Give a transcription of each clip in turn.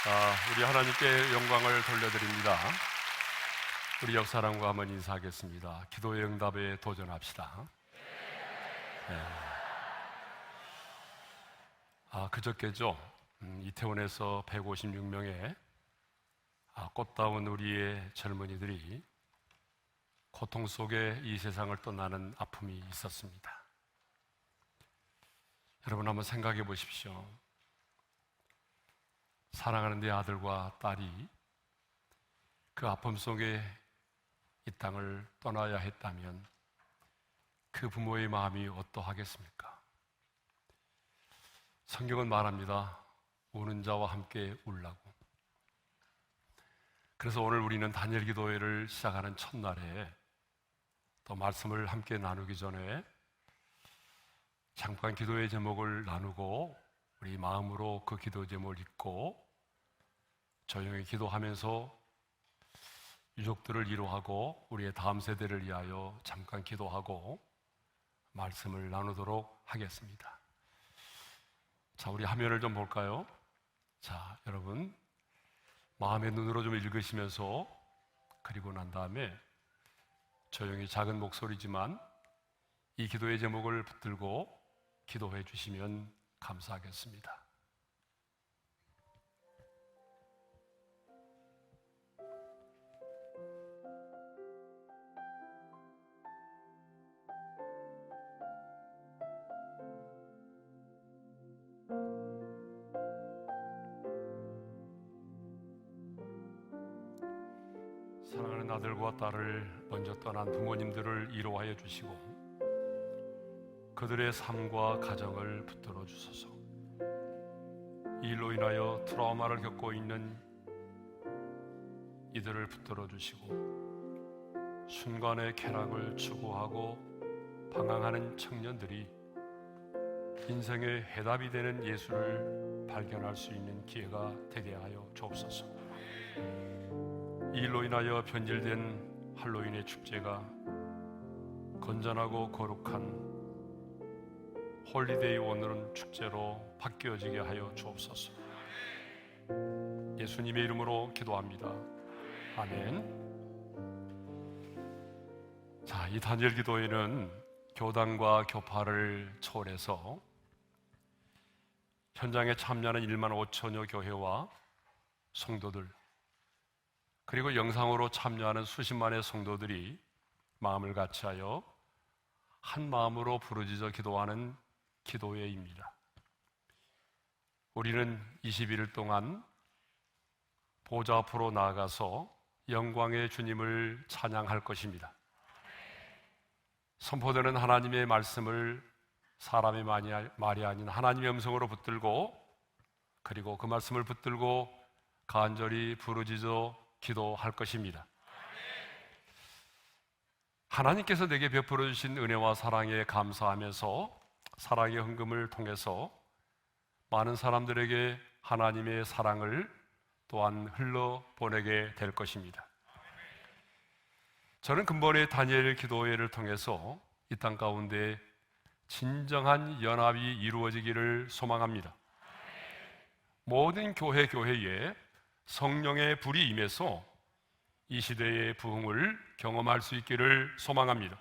우리 하나님께 영광을 돌려드립니다. 우리 옆사람과 한번 인사하겠습니다. 기도의 응답에 도전합시다. 네. 그저께죠. 이태원에서 156명의 꽃다운 우리의 젊은이들이 고통 속에 이 세상을 떠나는 아픔이 있었습니다. 여러분 한번 생각해 보십시오. 사랑하는 내 아들과 딸이 그 아픔 속에 이 땅을 떠나야 했다면 그 부모의 마음이 어떠하겠습니까? 성경은 말합니다. 우는 자와 함께 울라고. 그래서 오늘 우리는 다니엘 기도회를 시작하는 첫날에 또 말씀을 함께 나누기 전에 잠깐 기도의 제목을 나누고 우리 마음으로 그 기도 제목을 읽고 조용히 기도하면서 유족들을 위로하고 우리의 다음 세대를 위하여 잠깐 기도하고 말씀을 나누도록 하겠습니다. 자, 우리 화면을 좀 볼까요? 자, 여러분 마음의 눈으로 좀 읽으시면서 그리고 난 다음에 조용히 작은 목소리지만 이 기도의 제목을 붙들고 기도해 주시면 감사하겠습니다. 사랑하는 아들과 딸을 먼저 떠난 부모님들을 위로하여 주시고 그들의 삶과 가정을 붙들어 주소서. 이 일로 인하여 트라우마를 겪고 있는 이들을 붙들어 주시고 순간의 쾌락을 추구하고 방황하는 청년들이 인생의 해답이 되는 예수를 발견할 수 있는 기회가 되게 하여 주옵소서. 이 일로 인하여 변질된 할로윈의 축제가 건전하고 거룩한 홀리데이 오늘은 축제로 바뀌어지게 하여 주옵소서. 예수님의 이름으로 기도합니다. 아멘. 자, 이 다니엘 기도회는 교단과 교파를 초월해서 현장에 참여하는 1만 5천여 교회와 성도들 그리고 영상으로 참여하는 수십만의 성도들이 마음을 같이하여 한 마음으로 부르짖어 기도하는 기도회입니다. 우리는 21일 동안 보좌 앞으로 나아가서 영광의 주님을 찬양할 것입니다. 선포되는 하나님의 말씀을 사람의 말이 아닌 하나님의 음성으로 붙들고 그리고 그 말씀을 붙들고 간절히 부르짖어 기도할 것입니다. 하나님께서 내게 베풀어 주신 은혜와 사랑에 감사하면서 사랑의 헌금을 통해서 많은 사람들에게 하나님의 사랑을 또한 흘러보내게 될 것입니다. 저는 근본의 다니엘 기도회를 통해서 이 땅 가운데 진정한 연합이 이루어지기를 소망합니다. 모든 교회에 성령의 불이 임해서 이 시대의 부흥을 경험할 수 있기를 소망합니다.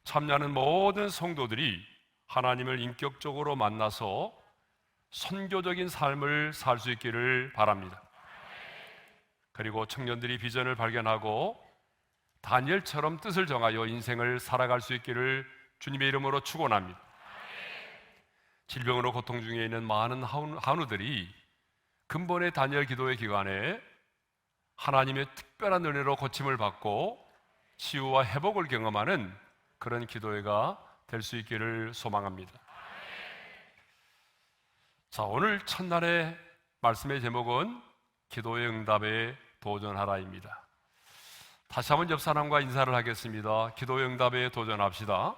참여하는 모든 성도들이 하나님을 인격적으로 만나서 선교적인 삶을 살 수 있기를 바랍니다. 그리고 청년들이 비전을 발견하고 다니엘처럼 뜻을 정하여 인생을 살아갈 수 있기를 주님의 이름으로 축원합니다. 질병으로 고통 중에 있는 많은 한우들이 근본의 다니엘 기도회 기간에 하나님의 특별한 은혜로 고침을 받고 치유와 회복을 경험하는 그런 기도회가 될 수 있기를 소망합니다. 자, 오늘 첫날의 말씀의 제목은 기도의 응답에 도전하라입니다. 다시 한번 옆 사람과 인사를 하겠습니다. 기도의 응답에 도전합시다.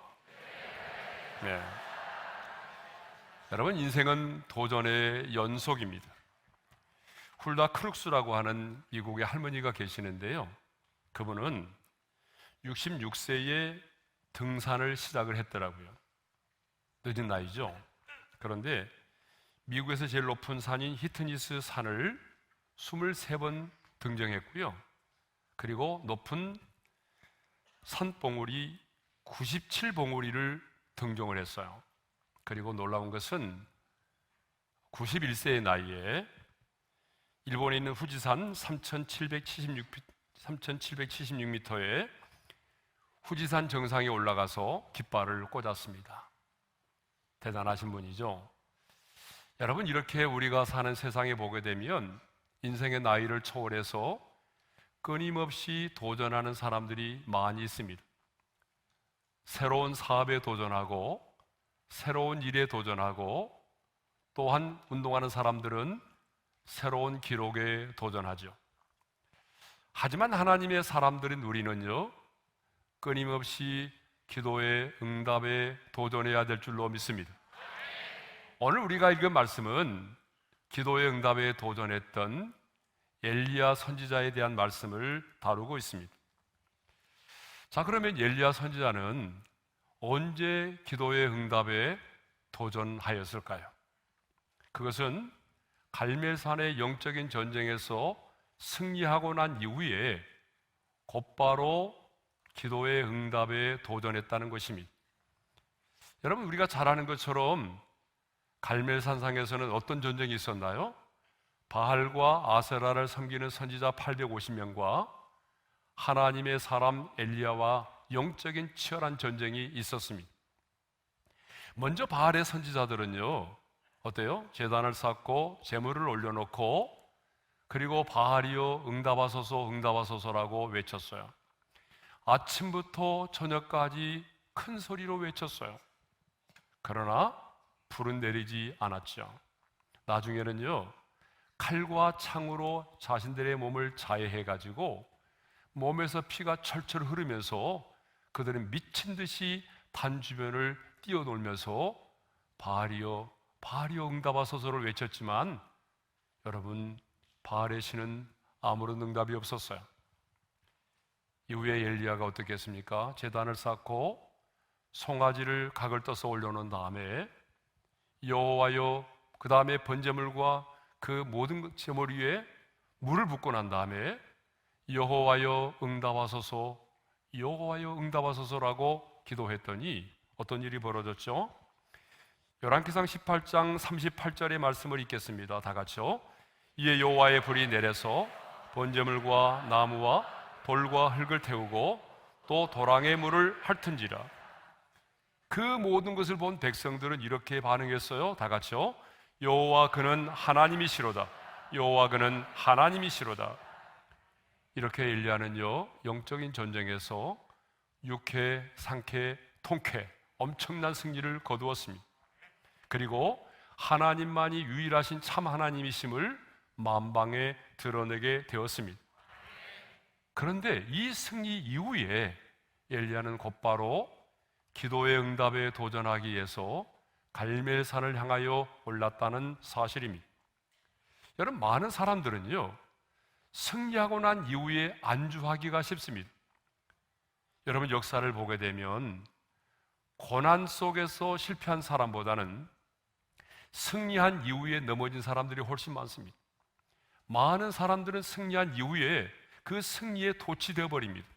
네. 여러분, 인생은 도전의 연속입니다. 훌다 크룩스라고 하는 미국의 할머니가 계시는데요. 그분은 66세에 등산을 시작을 했더라고요. 늦은 나이죠. 그런데 미국에서 제일 높은 산인 히트니스 산을 23번 등정했고요. 그리고 높은 산봉우리 97봉우리를 등정을 했어요. 그리고 놀라운 것은 91세의 나이에 일본에 있는 후지산 3776m의 후지산 정상에 올라가서 깃발을 꽂았습니다. 대단하신 분이죠. 여러분, 이렇게 우리가 사는 세상에 보게 되면 인생의 나이를 초월해서 끊임없이 도전하는 사람들이 많이 있습니다. 새로운 사업에 도전하고 새로운 일에 도전하고 또한 운동하는 사람들은 새로운 기록에 도전하죠. 하지만 하나님의 사람들인 우리는요, 끊임없이 기도의 응답에 도전해야 될 줄로 믿습니다. 오늘 우리가 읽은 말씀은 기도의 응답에 도전했던 엘리야 선지자에 대한 말씀을 다루고 있습니다. 자, 그러면 엘리야 선지자는 언제 기도의 응답에 도전하였을까요? 그것은 갈멜산의 영적인 전쟁에서 승리하고 난 이후에 곧바로 기도의 응답에 도전했다는 것입니다. 여러분, 우리가 잘 아는 것처럼 갈멜산상에서는 어떤 전쟁이 있었나요? 바알과 아세라를 섬기는 선지자 850명과 하나님의 사람 엘리야와 영적인 치열한 전쟁이 있었습니다. 먼저 바알의 선지자들은요, 어때요? 제단을 쌓고 제물을 올려놓고 그리고 바알이여 응답하소서 응답하소서라고 외쳤어요. 아침부터 저녁까지 큰 소리로 외쳤어요. 그러나 불은 내리지 않았죠. 나중에는요, 칼과 창으로 자신들의 몸을 자해해가지고 몸에서 피가 철철 흐르면서 그들은 미친 듯이 단 주변을 뛰어놀면서 바알이여 바알이여 응답하소서를 외쳤지만 여러분, 바알의 신은 아무런 응답이 없었어요. 이후에 엘리야가 어떻게 했습니까? 제단을 쌓고 송아지를 각을 떠서 올려놓은 다음에 여호와여, 그 다음에 번제물과 그 모든 제물 위에 물을 붓고 난 다음에 여호와여 응답하소서 여호와여 응답하소서라고 기도했더니 어떤 일이 벌어졌죠? 열왕기상 18장 38절의 말씀을 읽겠습니다. 다 같이요. 이에 여호와의 불이 내려서 번제물과 나무와 돌과 흙을 태우고 또 도랑의 물을 핥은지라. 그 모든 것을 본 백성들은 이렇게 반응했어요. 다 같이요. 여호와 그는 하나님이시로다. 여호와 그는 하나님이시로다. 이렇게 엘리야는요, 영적인 전쟁에서 6회, 상회, 통회 엄청난 승리를 거두었습니다. 그리고 하나님만이 유일하신 참 하나님이심을 만방에 드러내게 되었습니다. 그런데 이 승리 이후에 엘리야는 곧바로 기도의 응답에 도전하기 위해서 갈멜산을 향하여 올랐다는 사실입니다. 여러분, 많은 사람들은요, 승리하고 난 이후에 안주하기가 쉽습니다. 여러분, 역사를 보게 되면 고난 속에서 실패한 사람보다는 승리한 이후에 넘어진 사람들이 훨씬 많습니다. 많은 사람들은 승리한 이후에 그 승리에 도취되어 버립니다.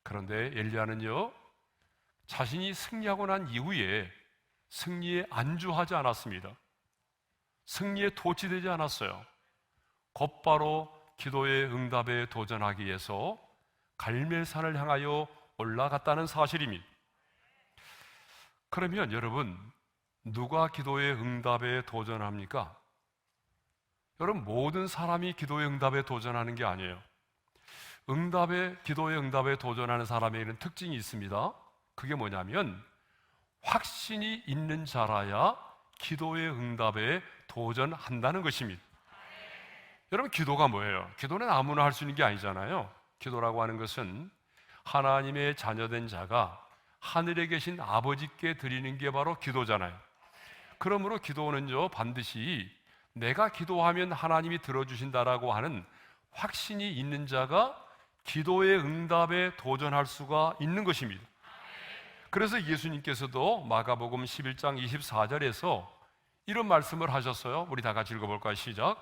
그런데 엘리야는요, 자신이 승리하고 난 이후에 승리에 안주하지 않았습니다. 승리에 도취되지 않았어요. 곧바로 기도의 응답에 도전하기 위해서 갈멜산을 향하여 올라갔다는 사실입니다. 그러면 여러분, 누가 기도의 응답에 도전합니까? 여러분, 모든 사람이 기도의 응답에 도전하는 게 아니에요. 기도의 응답에 도전하는 사람에게는 특징이 있습니다. 그게 뭐냐면 확신이 있는 자라야 기도의 응답에 도전한다는 것입니다. 여러분, 기도가 뭐예요? 기도는 아무나 할 수 있는 게 아니잖아요. 기도라고 하는 것은 하나님의 자녀된 자가 하늘에 계신 아버지께 드리는 게 바로 기도잖아요. 그러므로 기도는요, 반드시 내가 기도하면 하나님이 들어주신다라고 하는 확신이 있는 자가 기도의 응답에 도전할 수가 있는 것입니다. 그래서 예수님께서도 마가복음 11장 24절에서 이런 말씀을 하셨어요. 우리 다 같이 읽어볼까요? 시작.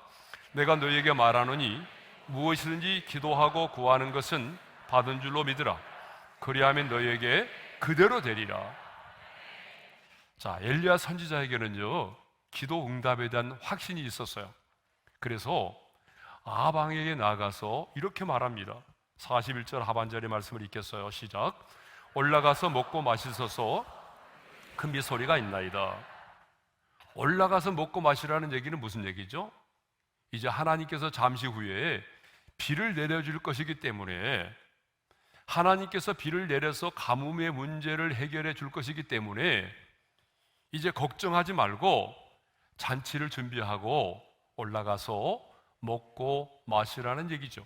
내가 너희에게 말하노니 무엇이든지 기도하고 구하는 것은 받은 줄로 믿으라. 그리하면 너희에게 그대로 되리라. 자, 엘리야 선지자에게는요, 기도 응답에 대한 확신이 있었어요. 그래서 아방에게 나가서 이렇게 말합니다. 41절 하반절의 말씀을 읽겠어요. 시작. 올라가서 먹고 마시소서. 큰 비 소리가 있나이다. 올라가서 먹고 마시라는 얘기는 무슨 얘기죠? 이제 하나님께서 잠시 후에 비를 내려줄 것이기 때문에, 하나님께서 비를 내려서 가뭄의 문제를 해결해 줄 것이기 때문에 이제 걱정하지 말고 잔치를 준비하고 올라가서 먹고 마시라는 얘기죠.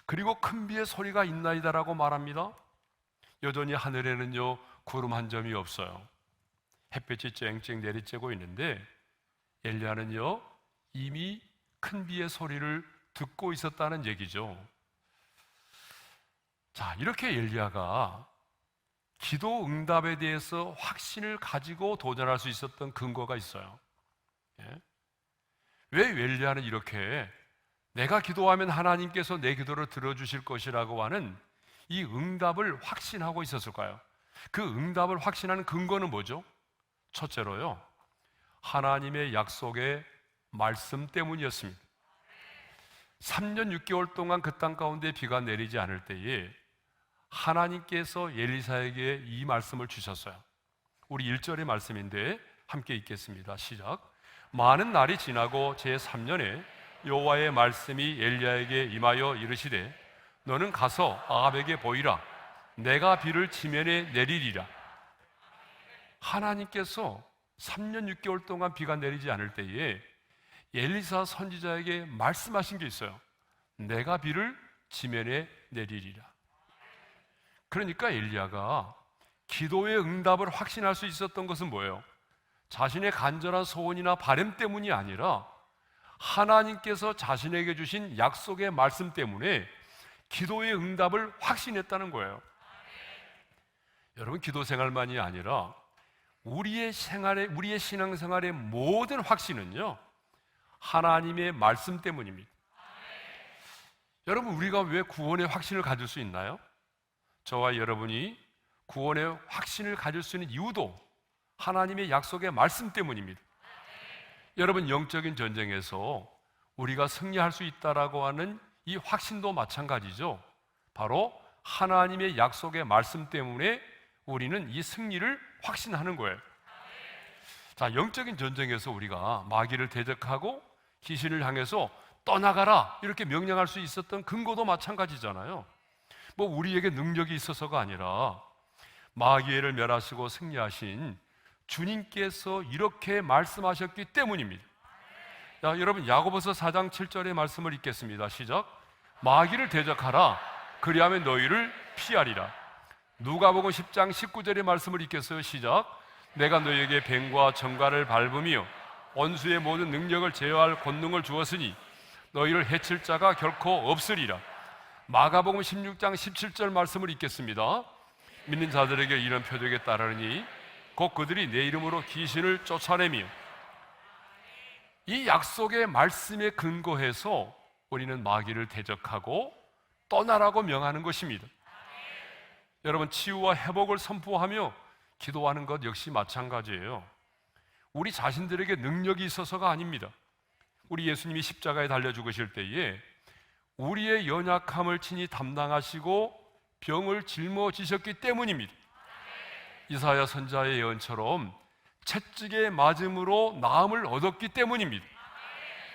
그리고 큰 비의 소리가 있나이다라고 말합니다. 여전히 하늘에는요, 구름 한 점이 없어요. 햇볕이 쨍쨍 내리쬐고 있는데 엘리야는요, 이미 큰 비의 소리를 듣고 있었다는 얘기죠. 자, 이렇게 엘리야가 기도 응답에 대해서 확신을 가지고 도전할 수 있었던 근거가 있어요. 예? 왜 엘리야는 이렇게 내가 기도하면 하나님께서 내 기도를 들어주실 것이라고 하는 이 응답을 확신하고 있었을까요? 그 응답을 확신하는 근거는 뭐죠? 첫째로요, 하나님의 약속의 말씀 때문이었습니다. 3년 6개월 동안 그 땅 가운데 비가 내리지 않을 때에 하나님께서 엘리사에게 이 말씀을 주셨어요. 우리 1절의 말씀인데 함께 읽겠습니다. 시작. 많은 날이 지나고 제3년에 여호와의 말씀이 엘리야에게 임하여 이르시되 너는 가서 아합에게 보이라. 내가 비를 지면에 내리리라. 하나님께서 3년 6개월 동안 비가 내리지 않을 때에 엘리사 선지자에게 말씀하신 게 있어요. 내가 비를 지면에 내리리라. 그러니까 엘리야가 기도의 응답을 확신할 수 있었던 것은 뭐예요? 자신의 간절한 소원이나 바람 때문이 아니라 하나님께서 자신에게 주신 약속의 말씀 때문에 기도의 응답을 확신했다는 거예요. 여러분, 기도 생활만이 아니라 우리의 신앙생활의 모든 확신은요, 하나님의 말씀 때문입니다. 여러분, 우리가 왜 구원의 확신을 가질 수 있나요? 저와 여러분이 구원의 확신을 가질 수 있는 이유도 하나님의 약속의 말씀 때문입니다. 여러분, 영적인 전쟁에서 우리가 승리할 수 있다라고 하는 이 확신도 마찬가지죠. 바로 하나님의 약속의 말씀 때문에 우리는 이 승리를 확신하는 거예요. 자, 영적인 전쟁에서 우리가 마귀를 대적하고 귀신을 향해서 떠나가라 이렇게 명령할 수 있었던 근거도 마찬가지잖아요. 뭐 우리에게 능력이 있어서가 아니라 마귀를 멸하시고 승리하신 주님께서 이렇게 말씀하셨기 때문입니다. 자, 여러분, 야고보서 4장 7절의 말씀을 읽겠습니다. 시작. 마귀를 대적하라. 그리하면 너희를 피하리라. 누가복음 10장 19절의 말씀을 읽겠어요. 시작. 내가 너희에게 뱀과 정갈을 밟으며 원수의 모든 능력을 제어할 권능을 주었으니 너희를 해칠 자가 결코 없으리라. 마가복음 16장 17절 말씀을 읽겠습니다. 믿는 자들에게 이런 표적에 따르니 곧 그들이 내 이름으로 귀신을 쫓아내며. 이 약속의 말씀에 근거해서 우리는 마귀를 대적하고 떠나라고 명하는 것입니다. 여러분, 치유와 회복을 선포하며 기도하는 것 역시 마찬가지예요. 우리 자신들에게 능력이 있어서가 아닙니다. 우리 예수님이 십자가에 달려 죽으실 때에 우리의 연약함을 친히 담당하시고 병을 짊어지셨기 때문입니다. 이사야 선지자의 예언처럼 채찍에 맞음으로 나음을 얻었기 때문입니다.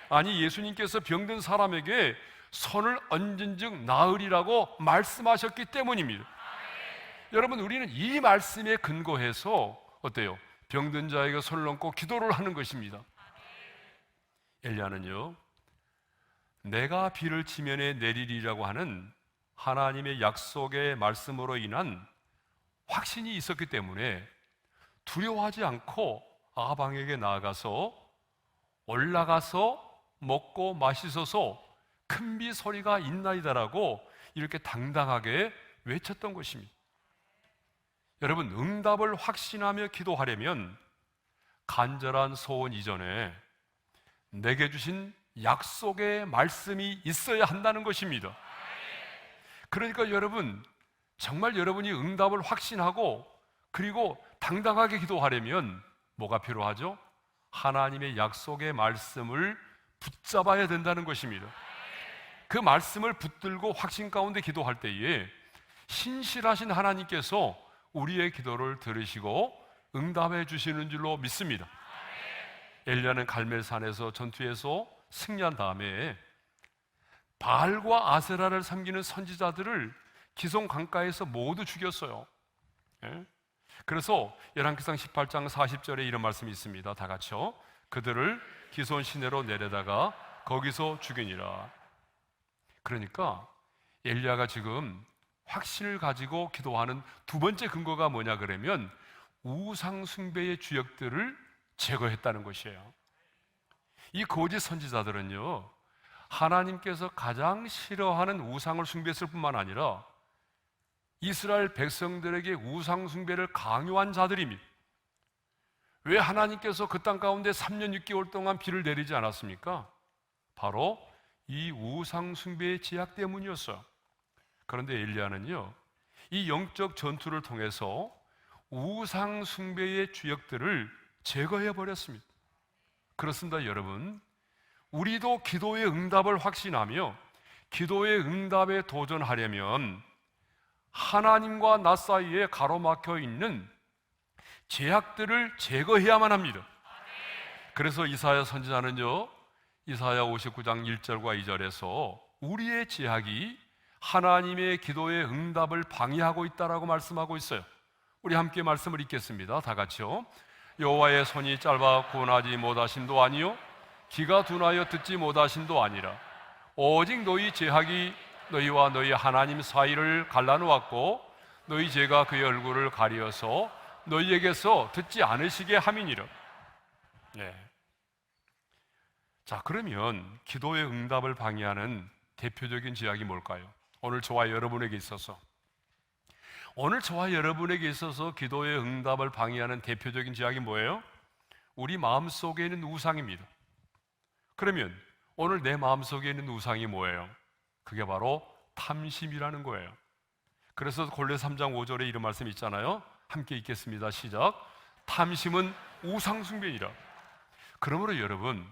아니, 예수님께서 병든 사람에게 손을 얹은 즉 나으리라고 말씀하셨기 때문입니다. 여러분, 우리는 이 말씀에 근거해서 어때요? 병든 자에게 손을 얹고 기도를 하는 것입니다. 엘리야는요, 내가 비를 지면에 내리리라고 하는 하나님의 약속의 말씀으로 인한 확신이 있었기 때문에 두려워하지 않고 아방에게 나아가서 올라가서 먹고 마시소서 큰 비 소리가 있나이다라고 이렇게 당당하게 외쳤던 것입니다. 여러분, 응답을 확신하며 기도하려면 간절한 소원 이전에 내게 주신 약속의 말씀이 있어야 한다는 것입니다. 그러니까 여러분, 정말 여러분이 응답을 확신하고 그리고 당당하게 기도하려면 뭐가 필요하죠? 하나님의 약속의 말씀을 붙잡아야 된다는 것입니다. 그 말씀을 붙들고 확신 가운데 기도할 때에 신실하신 하나님께서 우리의 기도를 들으시고 응답해 주시는 줄로 믿습니다. 엘리야는 갈멜산에서 전투에서 승리한 다음에 바알과 아세라를 섬기는 선지자들을 기손 강가에서 모두 죽였어요. 그래서 열왕기상 18장 40절에 이런 말씀이 있습니다. 다 같이요. 그들을 기손 시내로 내려다가 거기서 죽이니라. 그러니까 엘리야가 지금 확신을 가지고 기도하는 두 번째 근거가 뭐냐 그러면 우상 숭배의 주역들을 제거했다는 것이에요. 이 거짓 선지자들은요, 하나님께서 가장 싫어하는 우상을 숭배했을 뿐만 아니라 이스라엘 백성들에게 우상 숭배를 강요한 자들입니다. 왜 하나님께서 그 땅 가운데 3년 6개월 동안 비를 내리지 않았습니까? 바로 이 우상 숭배의 제약 때문이었어요. 그런데 엘리야는요, 이 영적 전투를 통해서 우상 숭배의 주역들을 제거해 버렸습니다. 그렇습니다, 여러분. 우리도 기도의 응답을 확신하며 기도의 응답에 도전하려면 하나님과 나 사이에 가로막혀 있는 제약들을 제거해야만 합니다. 그래서 이사야 선지자는요, 이사야 59장 1절과 2절에서 우리의 제약이 하나님의 기도의 응답을 방해하고 있다라고 말씀하고 있어요. 우리 함께 말씀을 읽겠습니다. 다 같이요. 여호와의 손이 짧아 구원하지 못하심도 아니요 귀가 둔하여 듣지 못하심도 아니라 오직 너희 제약이 너희와 너희 하나님 사이를 갈라놓았고 너희 죄가 그의 얼굴을 가리어서 너희에게서 듣지 않으시게 함이니라. 네. 자, 그러면 기도의 응답을 방해하는 대표적인 제약이 뭘까요? 오늘 저와 여러분에게 있어서 기도의 응답을 방해하는 대표적인 제약이 뭐예요? 우리 마음속에 있는 우상입니다. 그러면 오늘 내 마음속에 있는 우상이 뭐예요? 그게 바로 탐심이라는 거예요. 그래서 골로새 3장 5절에 이런 말씀이 있잖아요. 함께 읽겠습니다. 시작. 탐심은 우상 숭배니라. 그러므로 여러분,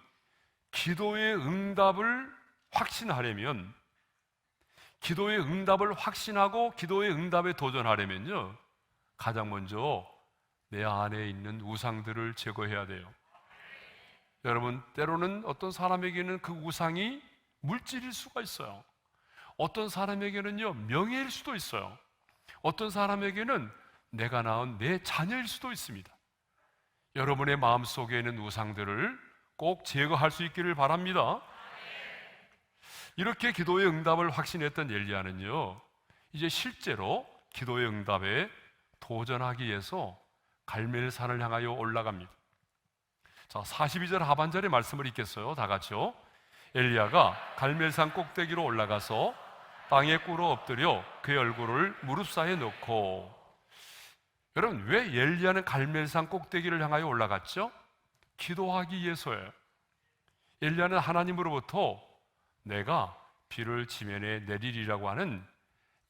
기도의 응답을 확신하려면, 기도의 응답을 확신하고 기도의 응답에 도전하려면요, 가장 먼저 내 안에 있는 우상들을 제거해야 돼요. 여러분, 때로는 어떤 사람에게는 그 우상이 물질일 수가 있어요. 어떤 사람에게는요, 명예일 수도 있어요. 어떤 사람에게는 내가 낳은 내 자녀일 수도 있습니다. 여러분의 마음속에 있는 우상들을 꼭 제거할 수 있기를 바랍니다. 이렇게 기도의 응답을 확신했던 엘리야는요, 이제 실제로 기도의 응답에 도전하기 위해서 갈멜산을 향하여 올라갑니다. 자, 42절 하반절의 말씀을 읽겠어요. 다 같이요. 엘리야가 갈멜산 꼭대기로 올라가서 땅에 꿇어 엎드려 그의 얼굴을 무릎 사이에 놓고. 여러분, 왜 엘리야는 갈멜산 꼭대기를 향하여 올라갔죠? 기도하기 위해서예요. 엘리야는 하나님으로부터 내가 비를 지면에 내리리라고 하는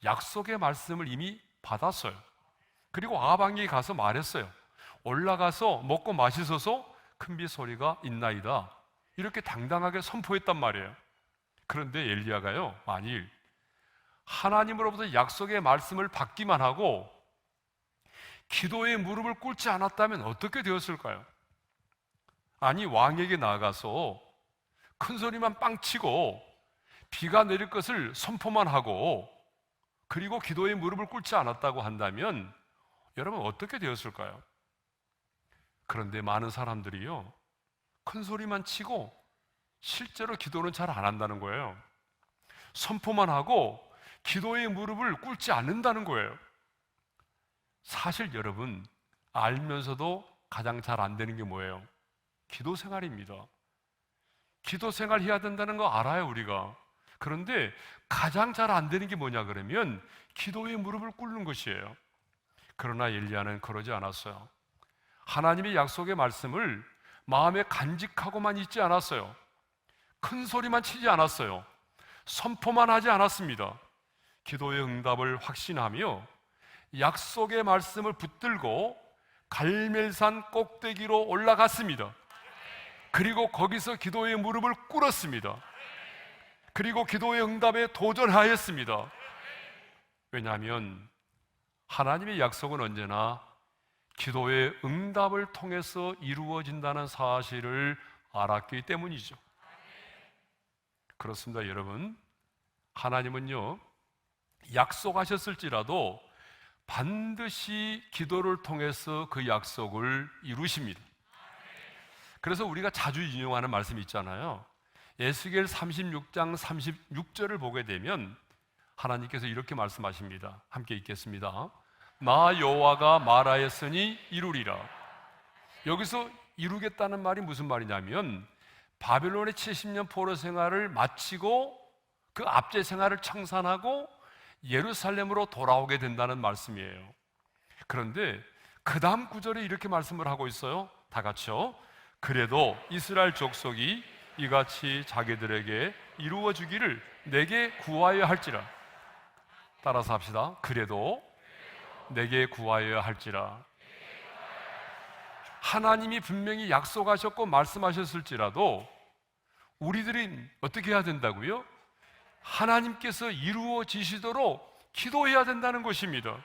약속의 말씀을 이미 받았어요. 그리고 아방에 가서 말했어요. 올라가서 먹고 마시소서 큰 비 소리가 있나이다. 이렇게 당당하게 선포했단 말이에요. 그런데 엘리야가요, 만일 하나님으로부터 약속의 말씀을 받기만 하고 기도의 무릎을 꿇지 않았다면 어떻게 되었을까요? 아니, 왕에게 나아가서 큰 소리만 빵 치고 비가 내릴 것을 선포만 하고 그리고 기도의 무릎을 꿇지 않았다고 한다면 여러분 어떻게 되었을까요? 그런데 많은 사람들이요, 큰 소리만 치고 실제로 기도는 잘 안 한다는 거예요. 선포만 하고 기도의 무릎을 꿇지 않는다는 거예요. 사실 여러분, 알면서도 가장 잘 안 되는 게 뭐예요? 기도 생활입니다. 기도 생활 해야 된다는 거 알아요, 우리가. 그런데 가장 잘 안 되는 게 뭐냐 그러면 기도의 무릎을 꿇는 것이에요. 그러나 엘리야는 그러지 않았어요. 하나님의 약속의 말씀을 마음에 간직하고만 있지 않았어요. 큰 소리만 치지 않았어요. 선포만 하지 않았습니다. 기도의 응답을 확신하며 약속의 말씀을 붙들고 갈멜산 꼭대기로 올라갔습니다. 그리고 거기서 기도의 무릎을 꿇었습니다. 그리고 기도의 응답에 도전하였습니다. 왜냐하면 하나님의 약속은 언제나 기도의 응답을 통해서 이루어진다는 사실을 알았기 때문이죠. 그렇습니다, 여러분. 하나님은요, 약속하셨을지라도 반드시 기도를 통해서 그 약속을 이루십니다. 그래서 우리가 자주 인용하는 말씀이 있잖아요. 에스겔 36장 36절을 보게 되면 하나님께서 이렇게 말씀하십니다. 함께 읽겠습니다. 나 여호와가 말하였으니 이루리라. 여기서 이루겠다는 말이 무슨 말이냐면 바벨론의 70년 포로 생활을 마치고 그 압제 생활을 청산하고 예루살렘으로 돌아오게 된다는 말씀이에요. 그런데 그 다음 구절에 이렇게 말씀을 하고 있어요. 다 같이요. 그래도 이스라엘 족속이 이같이 자기들에게 이루어주기를 내게 구하여야 할지라. 따라서 합시다. 그래도 내게 구하여야 할지라. 하나님이 분명히 약속하셨고 말씀하셨을지라도 우리들이 어떻게 해야 된다고요? 하나님께서 이루어지시도록 기도해야 된다는 것입니다.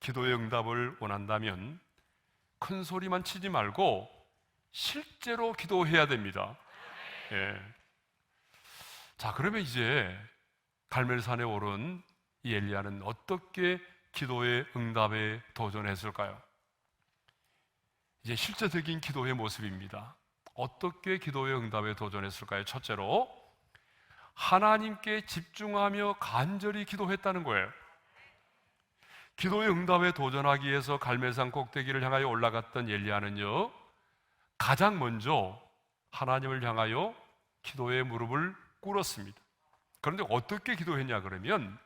기도의 응답을 원한다면 큰 소리만 치지 말고 실제로 기도해야 됩니다. 예. 자, 그러면 이제 갈멜산에 오른 이 엘리야는 어떻게 기도의 응답에 도전했을까요? 이제 실제적인 기도의 모습입니다. 어떻게 기도의 응답에 도전했을까요? 첫째로 하나님께 집중하며 간절히 기도했다는 거예요. 기도의 응답에 도전하기 위해서 갈멜산 꼭대기를 향하여 올라갔던 엘리야는요, 가장 먼저 하나님을 향하여 기도의 무릎을 꿇었습니다. 그런데 어떻게 기도했냐 그러면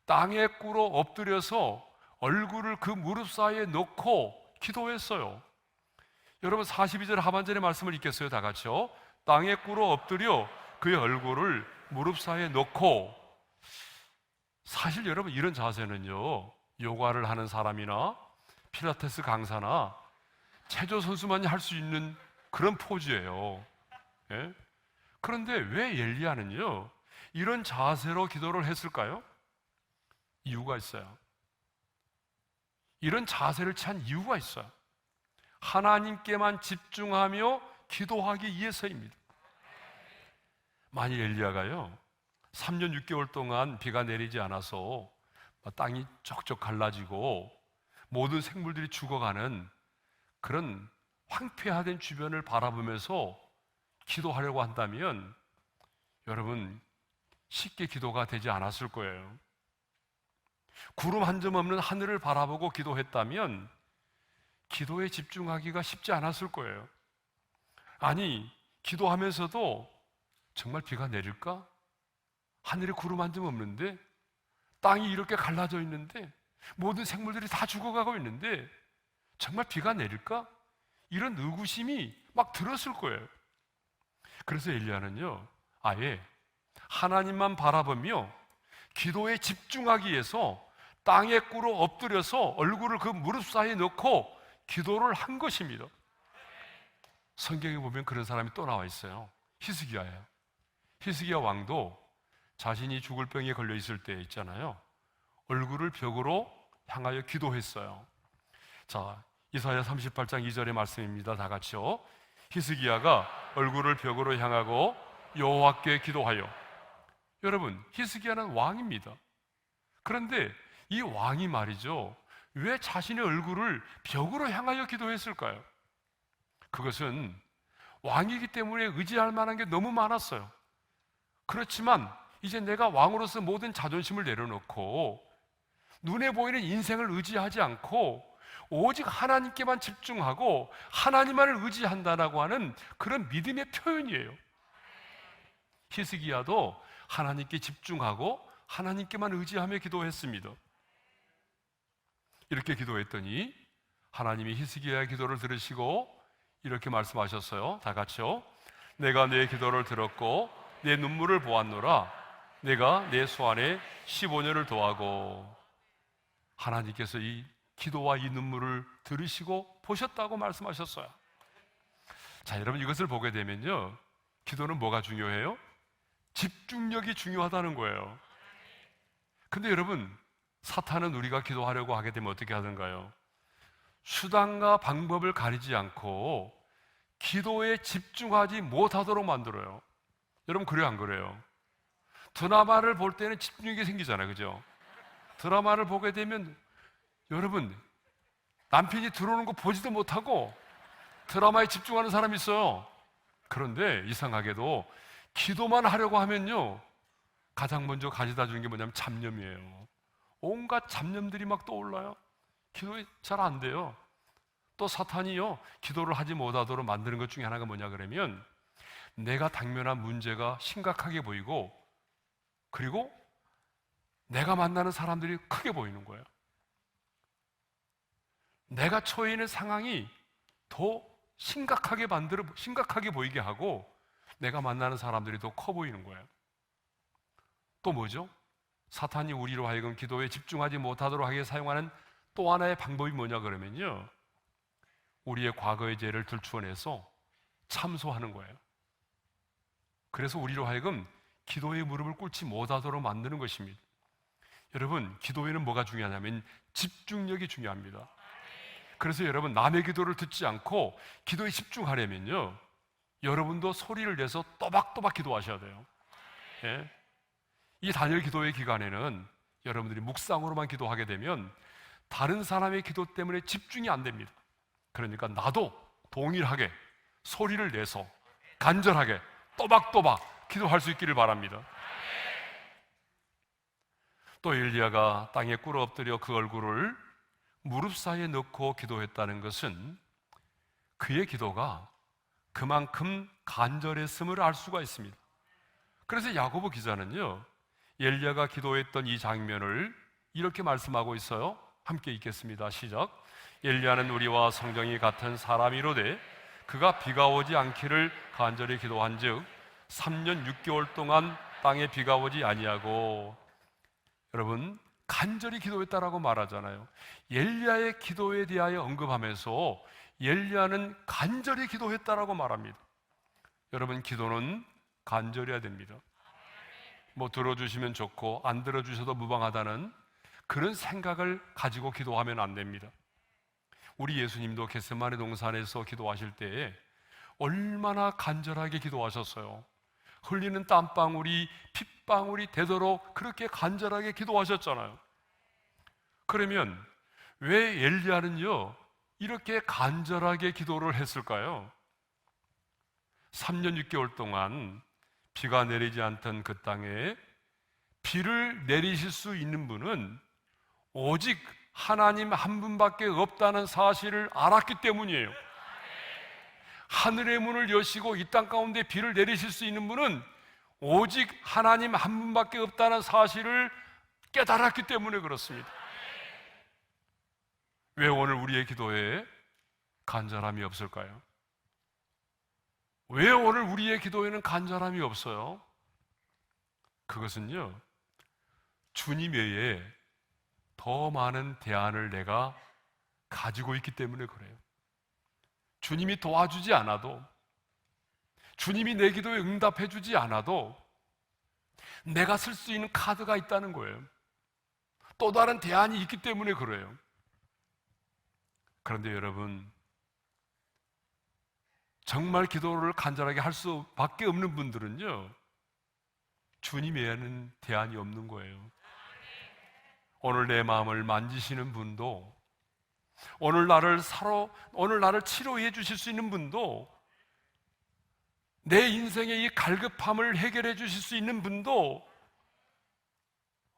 땅에 꿇어 엎드려서 얼굴을 그 무릎 사이에 넣고 기도했어요. 여러분 42절 하반절의 말씀을 읽겠어요? 다 같이요. 땅에 꿇어 엎드려 그의 얼굴을 무릎 사이에 넣고. 사실 여러분 이런 자세는요, 요가를 하는 사람이나 필라테스 강사나 체조 선수만이 할 수 있는 그런 포즈예요. 예? 그런데 왜 엘리야는요 이런 자세로 기도를 했을까요? 이유가 있어요. 이런 자세를 취한 이유가 있어요. 하나님께만 집중하며 기도하기 위해서입니다. 만일 엘리야가요 3년 6개월 동안 비가 내리지 않아서 땅이 쩍쩍 갈라지고 모든 생물들이 죽어가는 그런 황폐화된 주변을 바라보면서 기도하려고 한다면 여러분 쉽게 기도가 되지 않았을 거예요. 구름 한 점 없는 하늘을 바라보고 기도했다면 기도에 집중하기가 쉽지 않았을 거예요. 아니, 기도하면서도 정말 비가 내릴까? 하늘에 구름 한 점 없는데, 땅이 이렇게 갈라져 있는데, 모든 생물들이 다 죽어가고 있는데 정말 비가 내릴까? 이런 의구심이 막 들었을 거예요. 그래서 엘리야는요 아예 하나님만 바라보며 기도에 집중하기 위해서 땅에 꿇어 엎드려서 얼굴을 그 무릎 사이에 넣고 기도를 한 것입니다. 성경에 보면 그런 사람이 또 나와 있어요. 히스기야예요. 히스기야 왕도 자신이 죽을 병에 걸려 있을 때 있잖아요, 얼굴을 벽으로 향하여 기도했어요. 자, 이사야 38장 2절의 말씀입니다. 다 같이요. 히스기야가 얼굴을 벽으로 향하고 여호와께 기도하여. 여러분, 히스기야는 왕입니다. 그런데 이 왕이 말이죠, 왜 자신의 얼굴을 벽으로 향하여 기도했을까요? 그것은 왕이기 때문에 의지할 만한 게 너무 많았어요. 그렇지만 이제 내가 왕으로서 모든 자존심을 내려놓고 눈에 보이는 인생을 의지하지 않고 오직 하나님께만 집중하고 하나님만을 의지한다라고 하는 그런 믿음의 표현이에요. 히스기야도 하나님께 집중하고 하나님께만 의지하며 기도했습니다. 이렇게 기도했더니 하나님이 히스기야의 기도를 들으시고 이렇게 말씀하셨어요. 다 같이요. 내가 내 기도를 들었고 내 눈물을 보았노라. 내가 내 소원에 15년을 더하고. 하나님께서 이 기도와 이 눈물을 들으시고 보셨다고 말씀하셨어요. 자, 여러분, 이것을 보게 되면요, 기도는 뭐가 중요해요? 집중력이 중요하다는 거예요. 근데 여러분, 사탄은 우리가 기도하려고 하게 되면 어떻게 하던가요? 수단과 방법을 가리지 않고 기도에 집중하지 못하도록 만들어요. 여러분, 그래요, 안 그래요? 드라마를 볼 때는 집중력이 생기잖아요, 그죠? 드라마를 보게 되면 여러분, 남편이 들어오는 거 보지도 못하고 드라마에 집중하는 사람이 있어요. 그런데 이상하게도 기도만 하려고 하면요, 가장 먼저 가져다 주는 게 뭐냐면 잡념이에요. 온갖 잡념들이 막 떠올라요. 기도에 잘 안 돼요. 또 사탄이요, 기도를 하지 못하도록 만드는 것 중에 하나가 뭐냐 그러면, 내가 당면한 문제가 심각하게 보이고, 그리고 내가 만나는 사람들이 크게 보이는 거예요. 내가 처해 있는 상황이 더 심각하게 보이게 하고, 내가 만나는 사람들이 더 커 보이는 거예요. 또 뭐죠? 사탄이 우리로 하여금 기도에 집중하지 못하도록 하게 사용하는 또 하나의 방법이 뭐냐 그러면요, 우리의 과거의 죄를 들추어내서 참소하는 거예요. 그래서 우리로 하여금 기도의 무릎을 꿇지 못하도록 만드는 것입니다. 여러분, 기도에는 뭐가 중요하냐면 집중력이 중요합니다. 그래서 여러분, 남의 기도를 듣지 않고 기도에 집중하려면요, 여러분도 소리를 내서 또박또박 기도하셔야 돼요. 예? 이 단일 기도의 기간에는 여러분들이 묵상으로만 기도하게 되면 다른 사람의 기도 때문에 집중이 안 됩니다. 그러니까 나도 동일하게 소리를 내서 간절하게 또박또박 기도할 수 있기를 바랍니다. 또 엘리야가 땅에 꿇어 엎드려 그 얼굴을 무릎 사이에 넣고 기도했다는 것은 그의 기도가 그만큼 간절했음을 알 수가 있습니다. 그래서 야고보 기자는요, 엘리야가 기도했던 이 장면을 이렇게 말씀하고 있어요. 함께 읽겠습니다. 시작. 엘리야는 우리와 성정이 같은 사람이로되 그가 비가 오지 않기를 간절히 기도한즉 3년 6개월 동안 땅에 비가 오지 아니하고. 여러분, 간절히 기도했다라고 말하잖아요. 엘리야의 기도에 대하여 언급하면서 엘리야는 간절히 기도했다라고 말합니다. 여러분, 기도는 간절해야 됩니다. 뭐 들어주시면 좋고 안 들어주셔도 무방하다는 그런 생각을 가지고 기도하면 안 됩니다. 우리 예수님도 겟세마네 동산에서 기도하실 때에 얼마나 간절하게 기도하셨어요. 흘리는 땀방울이 핏방울이 되도록 그렇게 간절하게 기도하셨잖아요. 그러면 왜 엘리야는요 이렇게 간절하게 기도를 했을까요? 3년 6개월 동안 비가 내리지 않던 그 땅에 비를 내리실 수 있는 분은 오직 하나님 한 분밖에 없다는 사실을 알았기 때문이에요. 하늘의 문을 여시고 이 땅 가운데 비를 내리실 수 있는 분은 오직 하나님 한 분밖에 없다는 사실을 깨달았기 때문에 그렇습니다. 왜 오늘 우리의 기도에 간절함이 없을까요? 왜 오늘 우리의 기도에는 간절함이 없어요? 그것은요, 주님 외에 더 많은 대안을 내가 가지고 있기 때문에 그래요. 주님이 도와주지 않아도, 주님이 내 기도에 응답해 주지 않아도 내가 쓸 수 있는 카드가 있다는 거예요. 또 다른 대안이 있기 때문에 그래요. 그런데 여러분, 정말 기도를 간절하게 할 수밖에 없는 분들은요, 주님 외에는 대안이 없는 거예요. 오늘 내 마음을 만지시는 분도, 오늘 나를 치료해 주실 수 있는 분도, 내 인생의 이 갈급함을 해결해 주실 수 있는 분도,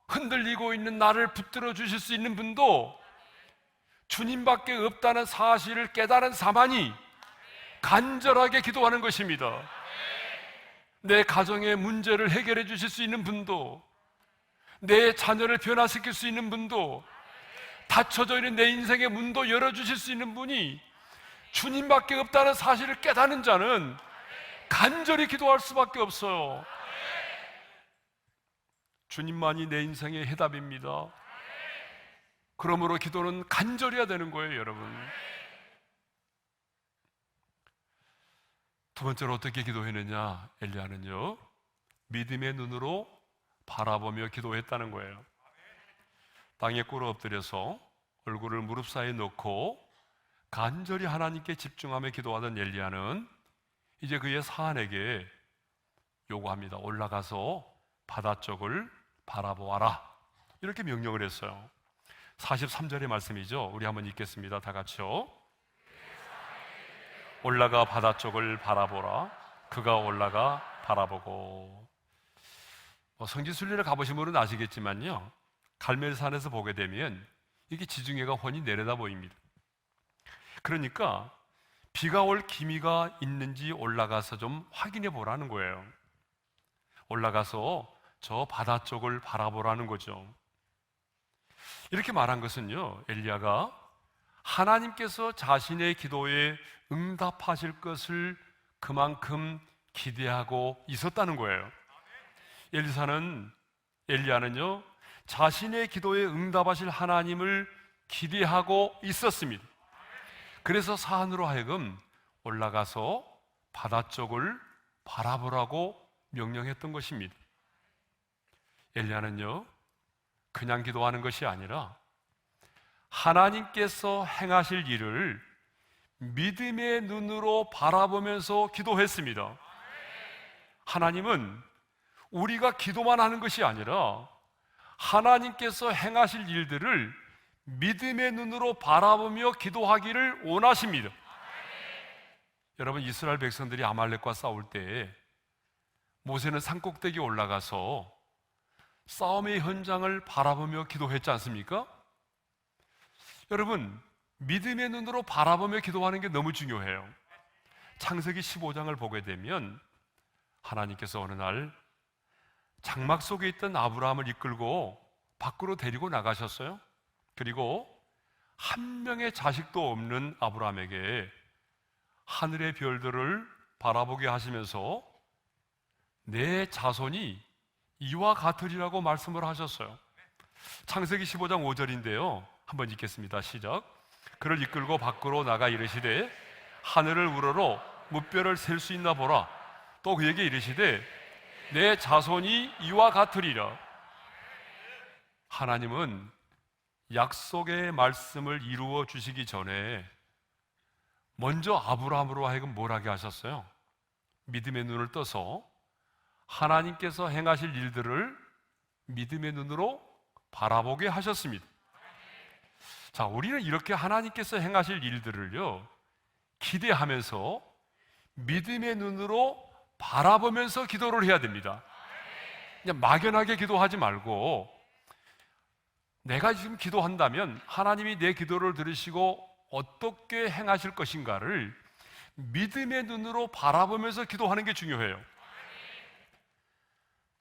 흔들리고 있는 나를 붙들어 주실 수 있는 분도 주님밖에 없다는 사실을 깨달은 사만이 간절하게 기도하는 것입니다. 내 가정의 문제를 해결해 주실 수 있는 분도, 내 자녀를 변화시킬 수 있는 분도 닫혀져 있는 내 인생의 문도 열어주실 수 있는 분이 주님밖에 없다는 사실을 깨닫는 자는 간절히 기도할 수밖에 없어요. 주님만이 내 인생의 해답입니다. 그러므로 기도는 간절해야 되는 거예요, 여러분. 두 번째로 어떻게 기도했느냐? 엘리야는요, 믿음의 눈으로 바라보며 기도했다는 거예요. 땅에 꿇어 엎드려서 얼굴을 무릎 사이에 놓고 간절히 하나님께 집중하며 기도하던 엘리야는 이제 그의 사안에게 요구합니다. 올라가서 바다 쪽을 바라보아라. 이렇게 명령을 했어요. 43절의 말씀이죠. 우리 한번 읽겠습니다. 다 같이요. 올라가 바다 쪽을 바라보라. 그가 올라가 바라보고. 성지순례를 가보신 분은 아시겠지만요, 갈멜산에서 보게 되면 이게 지중해가 훤히 내려다 보입니다. 그러니까 비가 올 기미가 있는지 올라가서 좀 확인해 보라는 거예요. 올라가서 저 바다 쪽을 바라보라는 거죠. 이렇게 말한 것은요, 엘리야가 하나님께서 자신의 기도에 응답하실 것을 그만큼 기대하고 있었다는 거예요. 엘리야는요, 자신의 기도에 응답하실 하나님을 기대하고 있었습니다. 그래서 사안으로 하여금 올라가서 바다 쪽을 바라보라고 명령했던 것입니다. 엘리야는요, 그냥 기도하는 것이 아니라 하나님께서 행하실 일을 믿음의 눈으로 바라보면서 기도했습니다. 하나님은 우리가 기도만 하는 것이 아니라 하나님께서 행하실 일들을 믿음의 눈으로 바라보며 기도하기를 원하십니다. 여러분, 이스라엘 백성들이 아말렉과 싸울 때 모세는 산꼭대기에 올라가서 싸움의 현장을 바라보며 기도했지 않습니까? 여러분, 믿음의 눈으로 바라보며 기도하는 게 너무 중요해요. 창세기 15장을 보게 되면 하나님께서 어느 날 장막 속에 있던 아브라함을 이끌고 밖으로 데리고 나가셨어요. 그리고 한 명의 자식도 없는 아브라함에게 하늘의 별들을 바라보게 하시면서 내 자손이 이와 같으리라고 말씀을 하셨어요. 창세기 15장 5절인데요, 한번 읽겠습니다. 시작. 그를 이끌고 밖으로 나가 이르시되 하늘을 우러러 무뼈를 셀 수 있나 보라. 또 그에게 이르시되 내 자손이 이와 같으리라. 하나님은 약속의 말씀을 이루어 주시기 전에 먼저 아브라함으로 하여금 뭘 하게 하셨어요? 믿음의 눈을 떠서 하나님께서 행하실 일들을 믿음의 눈으로 바라보게 하셨습니다. 자, 우리는 이렇게 하나님께서 행하실 일들을요, 기대하면서 믿음의 눈으로 바라보면서 기도를 해야 됩니다. 그냥 막연하게 기도하지 말고, 내가 지금 기도한다면 하나님이 내 기도를 들으시고 어떻게 행하실 것인가를 믿음의 눈으로 바라보면서 기도하는 게 중요해요.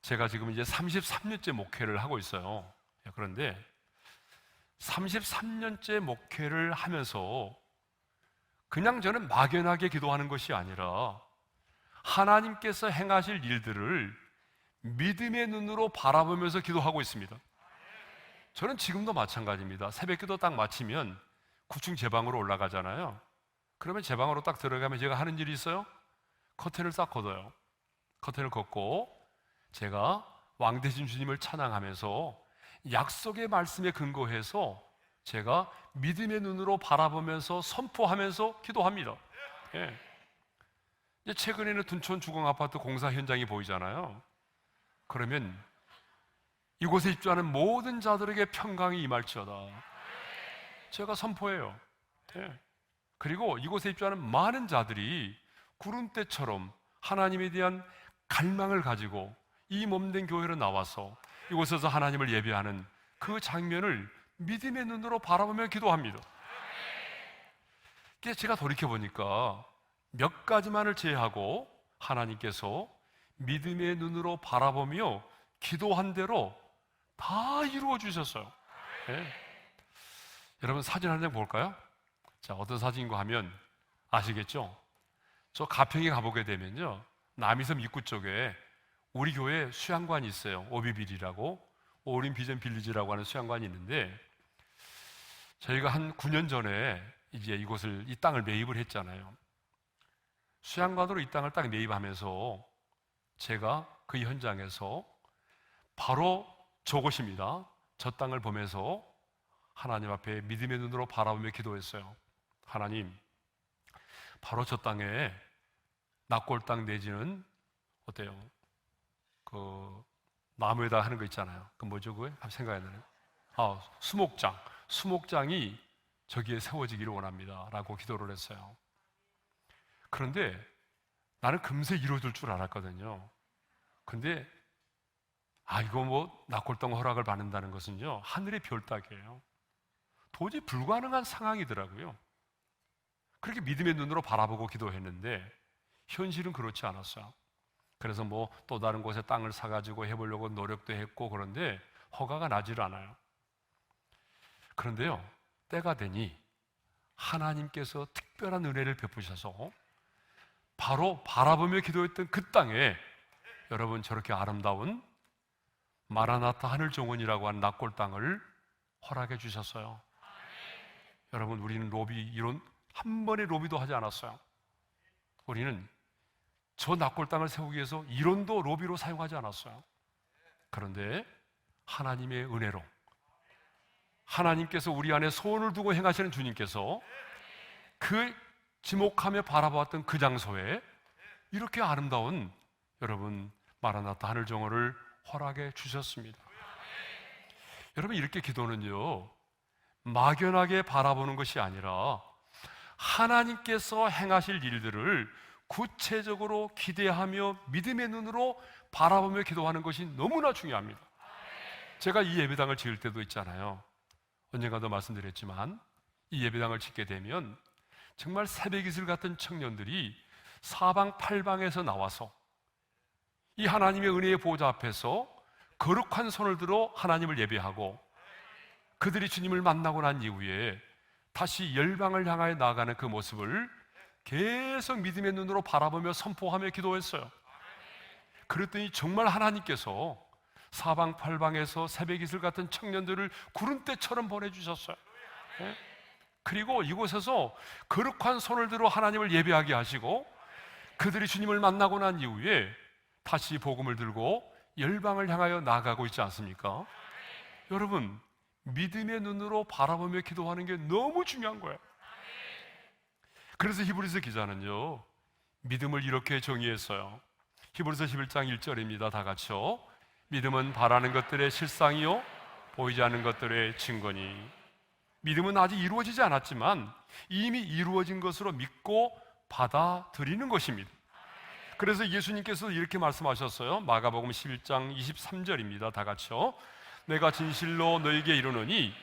제가 지금 이제 33년째 목회를 하고 있어요. 그런데 33년째 목회를 하면서 그냥 저는 막연하게 기도하는 것이 아니라 하나님께서 행하실 일들을 믿음의 눈으로 바라보면서 기도하고 있습니다. 저는 지금도 마찬가지입니다. 새벽기도 딱 마치면 9층 제 방으로 올라가잖아요. 그러면 제 방으로 딱 들어가면 제가 하는 일이 있어요. 커튼을 싹 걷어요. 커튼을 걷고 제가 왕되신 주님을 찬양하면서 약속의 말씀에 근거해서 제가 믿음의 눈으로 바라보면서 선포하면서 기도합니다. 예. 이제 최근에는 둔촌 주공아파트 공사 현장이 보이잖아요. 그러면 이곳에 입주하는 모든 자들에게 평강이 임할지어다. 제가 선포해요. 예. 그리고 이곳에 입주하는 많은 자들이 구름대처럼 하나님에 대한 갈망을 가지고 이 몸된 교회로 나와서 이곳에서 하나님을 예배하는 그 장면을 믿음의 눈으로 바라보며 기도합니다. 제가 돌이켜보니까 몇 가지만을 제외하고 하나님께서 믿음의 눈으로 바라보며 기도한 대로 다 이루어 주셨어요. 네. 여러분 사진 한 장 볼까요? 자, 어떤 사진인가 하면 아시겠죠? 저 가평에 가보게 되면요, 남이섬 입구 쪽에 우리 교회 수양관이 있어요. 오비빌이라고, 오린 비전 빌리지라고 하는 수양관이 있는데, 저희가 한 9년 전에 이제 이 땅을 매입을 했잖아요. 수양관으로 이 땅을 딱 매입하면서 제가 그 현장에서 바로 저곳입니다. 저 땅을 보면서 하나님 앞에 믿음의 눈으로 바라보며 기도했어요. 하나님, 바로 저 땅에 낙골 땅 내지는 어때요? 그 나무에다 하는 거 있잖아요. 그 뭐죠 그게? 한번 생각해야 되네요. 수목장이 저기에 세워지기를 원합니다 라고 기도를 했어요. 그런데 나는 금세 이루어질 줄 알았거든요. 근데 이거 뭐 낙골당 허락을 받는다는 것은요, 하늘의 별따기예요. 도저히 불가능한 상황이더라고요. 그렇게 믿음의 눈으로 바라보고 기도했는데 현실은 그렇지 않았어요. 그래서 뭐 또 다른 곳에 땅을 사가지고 해보려고 노력도 했고, 그런데 허가가 나질 않아요. 그런데요, 때가 되니 하나님께서 특별한 은혜를 베푸셔서 바로 바라보며 기도했던 그 땅에 여러분 저렇게 아름다운 마라나타 하늘정원이라고 하는 낙골 땅을 허락해 주셨어요. 여러분, 우리는 이런 한 번의 로비도 하지 않았어요. 우리는 저 낙골 땅을 세우기 위해서 이론도 로비로 사용하지 않았어요. 그런데 하나님의 은혜로, 하나님께서 우리 안에 소원을 두고 행하시는 주님께서 그 지목하며 바라보았던 그 장소에 이렇게 아름다운 여러분 마라나타 하늘정원을 허락해 주셨습니다. 여러분, 이렇게 기도는요, 막연하게 바라보는 것이 아니라 하나님께서 행하실 일들을 구체적으로 기대하며 믿음의 눈으로 바라보며 기도하는 것이 너무나 중요합니다. 제가 이 예배당을 지을 때도 있잖아요. 언젠가도 말씀드렸지만 이 예배당을 짓게 되면 정말 새벽이슬 같은 청년들이 사방팔방에서 나와서 이 하나님의 은혜의 보좌 앞에서 거룩한 손을 들어 하나님을 예배하고, 그들이 주님을 만나고 난 이후에 다시 열방을 향하여 나아가는 그 모습을 계속 믿음의 눈으로 바라보며 선포하며 기도했어요. 그랬더니 정말 하나님께서 사방팔방에서 새벽이슬 같은 청년들을 구름대처럼 보내주셨어요. 네? 그리고 이곳에서 거룩한 손을 들어 하나님을 예배하게 하시고, 그들이 주님을 만나고 난 이후에 다시 복음을 들고 열방을 향하여 나아가고 있지 않습니까? 여러분, 믿음의 눈으로 바라보며 기도하는 게 너무 중요한 거예요. 그래서 히브리서 기자는요, 믿음을 이렇게 정의했어요. 히브리서 11장 1절입니다. 다 같이요. 믿음은 바라는 것들의 실상이요 보이지 않는 것들의 증거니. 믿음은 아직 이루어지지 않았지만 이미 이루어진 것으로 믿고 받아들이는 것입니다. 그래서 예수님께서 이렇게 말씀하셨어요. 마가복음 11장 23절입니다. 다 같이요. 내가 진실로 너에게 이르노니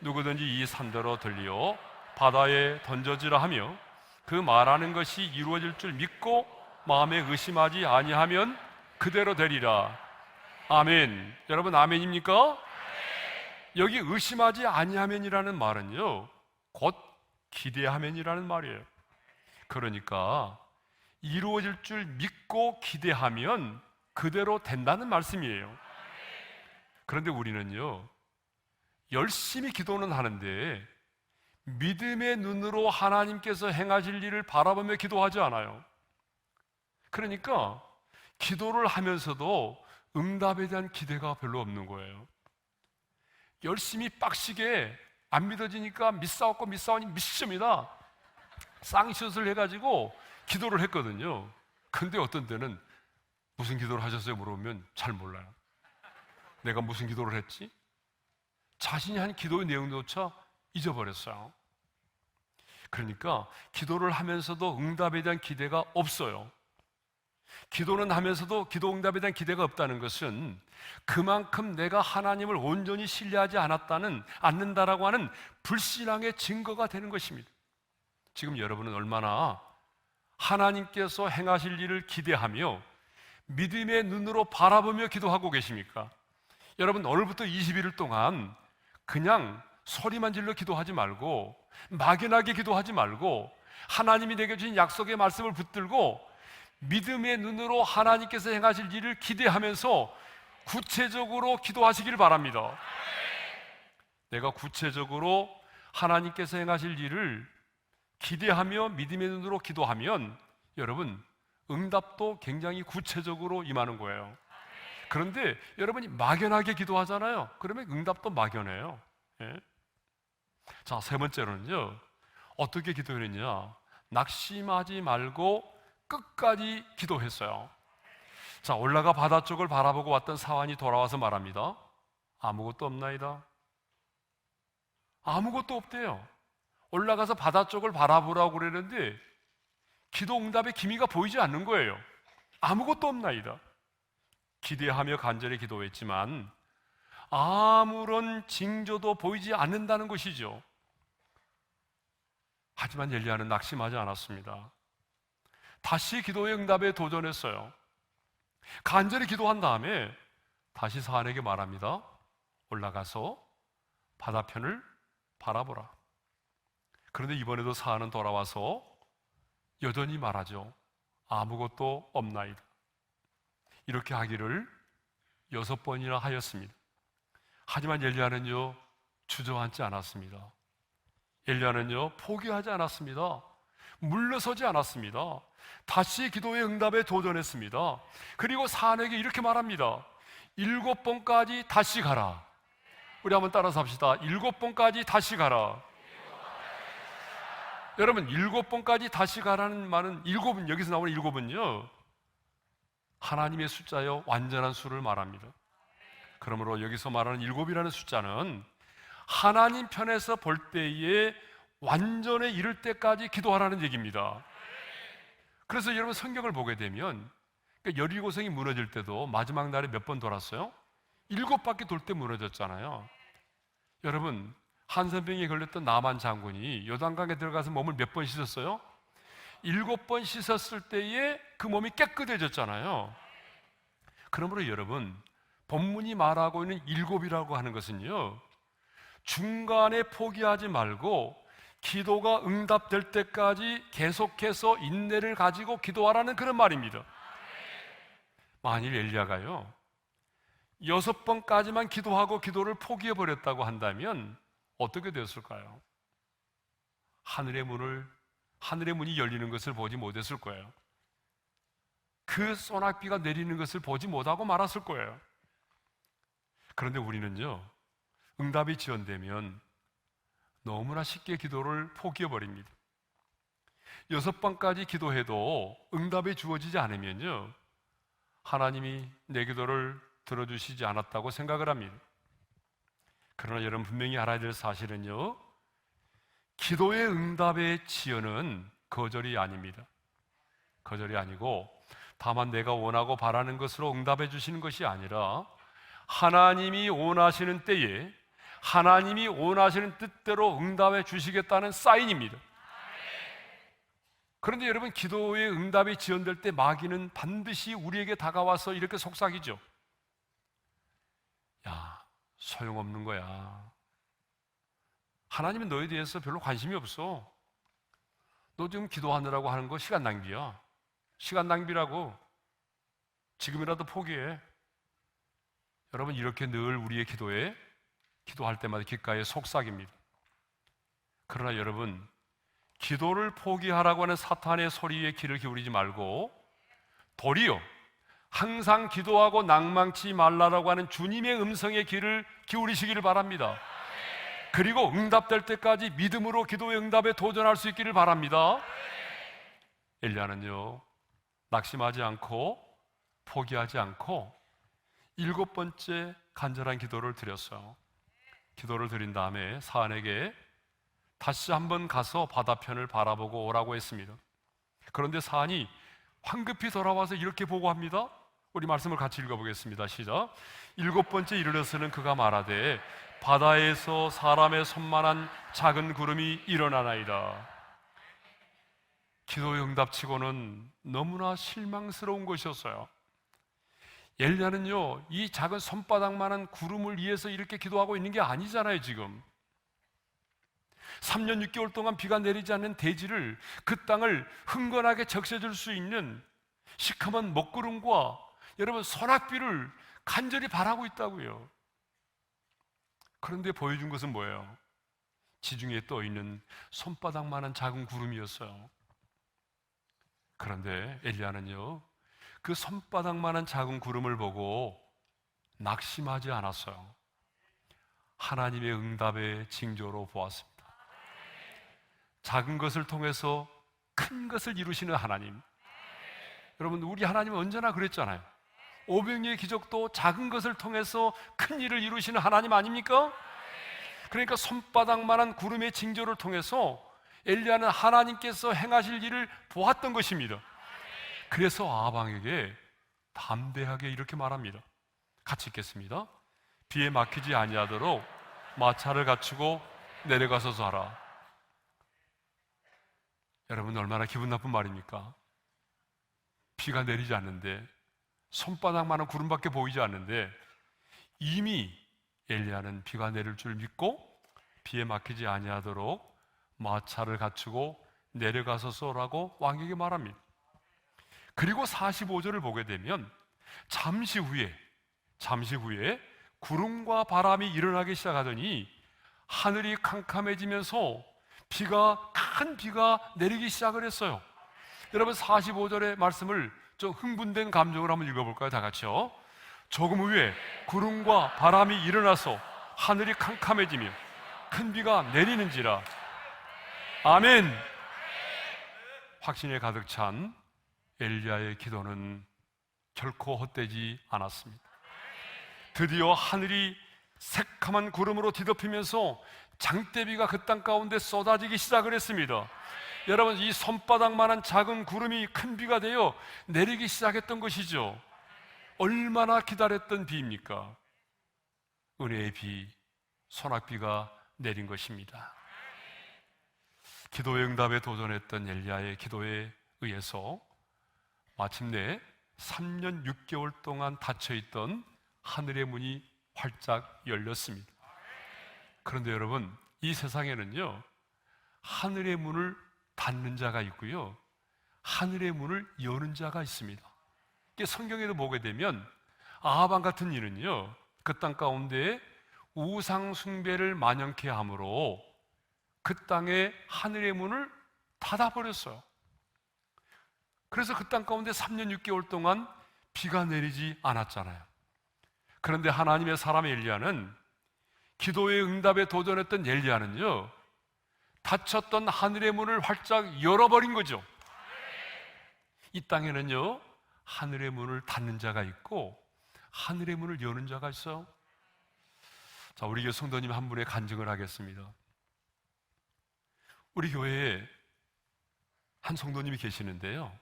누구든지 이 산더러 들리어 바다에 던져지라 하며 그 말하는 것이 이루어질 줄 믿고 마음에 의심하지 아니하면 그대로 되리라. 아멘. 여러분, 아멘입니까? 여기 의심하지 아니하면이라는 말은요, 곧 기대하면이라는 말이에요. 그러니까 이루어질 줄 믿고 기대하면 그대로 된다는 말씀이에요. 그런데 우리는요, 열심히 기도는 하는데 믿음의 눈으로 하나님께서 행하실 일을 바라보며 기도하지 않아요. 그러니까 기도를 하면서도 응답에 대한 기대가 별로 없는 거예요. 열심히 빡시게 안 믿어지니까 믿사오니 믿습니다. 쌍시옷을 해가지고 기도를 했거든요. 근데 어떤 때는 무슨 기도를 하셨어요? 물어보면 잘 몰라요. 내가 무슨 기도를 했지? 자신이 한 기도의 내용조차 잊어버렸어요. 그러니까 기도를 하면서도 응답에 대한 기대가 없어요. 기도는 하면서도 기도 응답에 대한 기대가 없다는 것은 그만큼 내가 하나님을 온전히 신뢰하지 않는다라고 하는 불신앙의 증거가 되는 것입니다. 지금 여러분은 얼마나 하나님께서 행하실 일을 기대하며 믿음의 눈으로 바라보며 기도하고 계십니까? 여러분, 오늘부터 21일 동안 그냥 소리만 질러 기도하지 말고, 막연하게 기도하지 말고, 하나님이 내게 주신 약속의 말씀을 붙들고 믿음의 눈으로 하나님께서 행하실 일을 기대하면서 구체적으로 기도하시기를 바랍니다. 내가 구체적으로 하나님께서 행하실 일을 기대하며 믿음의 눈으로 기도하면 여러분, 응답도 굉장히 구체적으로 임하는 거예요. 그런데 여러분이 막연하게 기도하잖아요. 그러면 응답도 막연해요. 예? 자, 세 번째로는요, 어떻게 기도했느냐? 낙심하지 말고 끝까지 기도했어요. 자, 올라가 바다 쪽을 바라보고 왔던 사환이 돌아와서 말합니다. 아무것도 없나이다. 아무것도 없대요. 올라가서 바다 쪽을 바라보라고 그러는데 기도 응답의 기미가 보이지 않는 거예요. 아무것도 없나이다. 기대하며 간절히 기도했지만 아무런 징조도 보이지 않는다는 것이죠. 하지만 엘리야는 낙심하지 않았습니다. 다시 기도의 응답에 도전했어요. 간절히 기도한 다음에 다시 사안에게 말합니다. 올라가서 바다편을 바라보라. 그런데 이번에도 사안은 돌아와서 여전히 말하죠. 아무것도 없나이다. 이렇게 하기를 6번이나 하였습니다. 하지만 엘리야는요, 주저앉지 않았습니다. 엘리야는요, 포기하지 않았습니다. 물러서지 않았습니다. 다시 기도의 응답에 도전했습니다. 그리고 사안에게 이렇게 말합니다. 7번까지 다시 가라. 우리 한번 따라서 합시다. 7번까지 다시 가라. 여러분, 7번까지 다시 가라는 말은, 7은, 여기서 나오는 7은요, 하나님의 숫자요, 완전한 수를 말합니다. 그러므로 여기서 말하는 7이라는 숫자는 하나님 편에서 볼 때에 완전에 이를 때까지 기도하라는 얘기입니다. 그래서 여러분, 성경을 보게 되면 여리고성이 무너질 때도 마지막 날에 몇 번 돌았어요? 7바퀴 돌 때 무너졌잖아요. 여러분, 한센병에 걸렸던 나만 장군이 요단강에 들어가서 몸을 몇 번 씻었어요? 7번 씻었을 때에 그 몸이 깨끗해졌잖아요. 그러므로 여러분, 본문이 말하고 있는 7이라고 하는 것은요, 중간에 포기하지 말고 기도가 응답될 때까지 계속해서 인내를 가지고 기도하라는 그런 말입니다. 만일 엘리야가요 6번까지만 기도하고 기도를 포기해버렸다고 한다면 어떻게 되었을까요? 하늘의 문이 열리는 것을 보지 못했을 거예요. 그 소낙비가 내리는 것을 보지 못하고 말았을 거예요. 그런데 우리는요, 응답이 지연되면 너무나 쉽게 기도를 포기해버립니다. 6번까지 기도해도 응답이 주어지지 않으면요, 하나님이 내 기도를 들어주시지 않았다고 생각을 합니다. 그러나 여러분, 분명히 알아야 될 사실은요, 기도의 응답의 지연은 거절이 아닙니다. 거절이 아니고 다만 내가 원하고 바라는 것으로 응답해 주시는 것이 아니라 하나님이 원하시는 때에 하나님이 원하시는 뜻대로 응답해 주시겠다는 사인입니다. 그런데 여러분, 기도의 응답이 지연될 때 마귀는 반드시 우리에게 다가와서 이렇게 속삭이죠. 야, 소용없는 거야. 하나님은 너에 대해서 별로 관심이 없어. 너 지금 기도하느라고 하는 거 시간 낭비야. 시간 낭비라고. 지금이라도 포기해. 여러분, 이렇게 늘 우리의 기도할 때마다 귓가에 속삭입니다. 그러나 여러분, 기도를 포기하라고 하는 사탄의 소리에 귀를 기울이지 말고 도리어 항상 기도하고 낭망치 말라라고 하는 주님의 음성에 귀를 기울이시기를 바랍니다. 그리고 응답될 때까지 믿음으로 기도의 응답에 도전할 수 있기를 바랍니다. 엘리야는요, 낙심하지 않고 포기하지 않고 7번째 간절한 기도를 드렸어요. 기도를 드린 다음에 사안에게 다시 한번 가서 바다편을 바라보고 오라고 했습니다. 그런데 사안이 황급히 돌아와서 이렇게 보고합니다. 우리 말씀을 같이 읽어보겠습니다. 시작. 7번째 이르러서는 그가 말하되 바다에서 사람의 손만한 작은 구름이 일어나나이다. 기도의 응답치고는 너무나 실망스러운 것이었어요. 엘리야는요, 이 작은 손바닥만한 구름을 위해서 이렇게 기도하고 있는 게 아니잖아요, 지금. 3년 6개월 동안 비가 내리지 않는 대지를, 그 땅을 흥건하게 적셔줄 수 있는 시커먼 먹구름과 여러분 소낙비를 간절히 바라고 있다고요. 그런데 보여준 것은 뭐예요? 지중해에 떠 있는 손바닥만한 작은 구름이었어요. 그런데 엘리야는요, 그 손바닥만한 작은 구름을 보고 낙심하지 않았어요. 하나님의 응답의 징조로 보았습니다. 작은 것을 통해서 큰 것을 이루시는 하나님. 여러분, 우리 하나님은 언제나 그랬잖아요. 오병이의 기적도 작은 것을 통해서 큰 일을 이루시는 하나님 아닙니까? 그러니까 손바닥만한 구름의 징조를 통해서 엘리야는 하나님께서 행하실 일을 보았던 것입니다. 그래서 아합에게 담대하게 이렇게 말합니다. 같이 읽겠습니다. 비에 막히지 아니하도록 마차를 갖추고 내려가서서 하라. 여러분, 얼마나 기분 나쁜 말입니까? 비가 내리지 않는데, 손바닥만한 구름밖에 보이지 않는데, 이미 엘리야는 비가 내릴 줄 믿고 비에 막히지 아니하도록 마차를 갖추고 내려가서서라고 왕에게 말합니다. 그리고 45절을 보게 되면 잠시 후에 구름과 바람이 일어나기 시작하더니 하늘이 캄캄해지면서 큰 비가 내리기 시작을 했어요. 여러분, 45절의 말씀을 좀 흥분된 감정으로 한번 읽어볼까요? 다 같이요. 조금 후에 구름과 바람이 일어나서 하늘이 캄캄해지며 큰 비가 내리는지라. 아멘. 확신에 가득 찬 엘리야의 기도는 결코 헛되지 않았습니다. 드디어 하늘이 새카만 구름으로 뒤덮이면서 장대비가 그 땅 가운데 쏟아지기 시작을 했습니다. 여러분, 이 손바닥만한 작은 구름이 큰 비가 되어 내리기 시작했던 것이죠. 얼마나 기다렸던 비입니까? 은혜의 비, 소낙비가 내린 것입니다. 기도의 응답에 도전했던 엘리야의 기도에 의해서 마침내 3년 6개월 동안 닫혀있던 하늘의 문이 활짝 열렸습니다. 그런데 여러분, 이 세상에는요, 하늘의 문을 닫는 자가 있고요, 하늘의 문을 여는 자가 있습니다. 성경에도 보게 되면 아합 같은 이는요, 그 땅 가운데 우상 숭배를 만연케 함으로 그 땅에 하늘의 문을 닫아버렸어요. 그래서 그 땅 가운데 3년 6개월 동안 비가 내리지 않았잖아요. 그런데 하나님의 사람 엘리야는, 기도의 응답에 도전했던 엘리야는요, 닫혔던 하늘의 문을 활짝 열어버린 거죠. 이 땅에는요, 하늘의 문을 닫는 자가 있고 하늘의 문을 여는 자가 있어요. 자, 우리 교회 성도님 한 분의 간증을 하겠습니다. 우리 교회에 한 성도님이 계시는데요,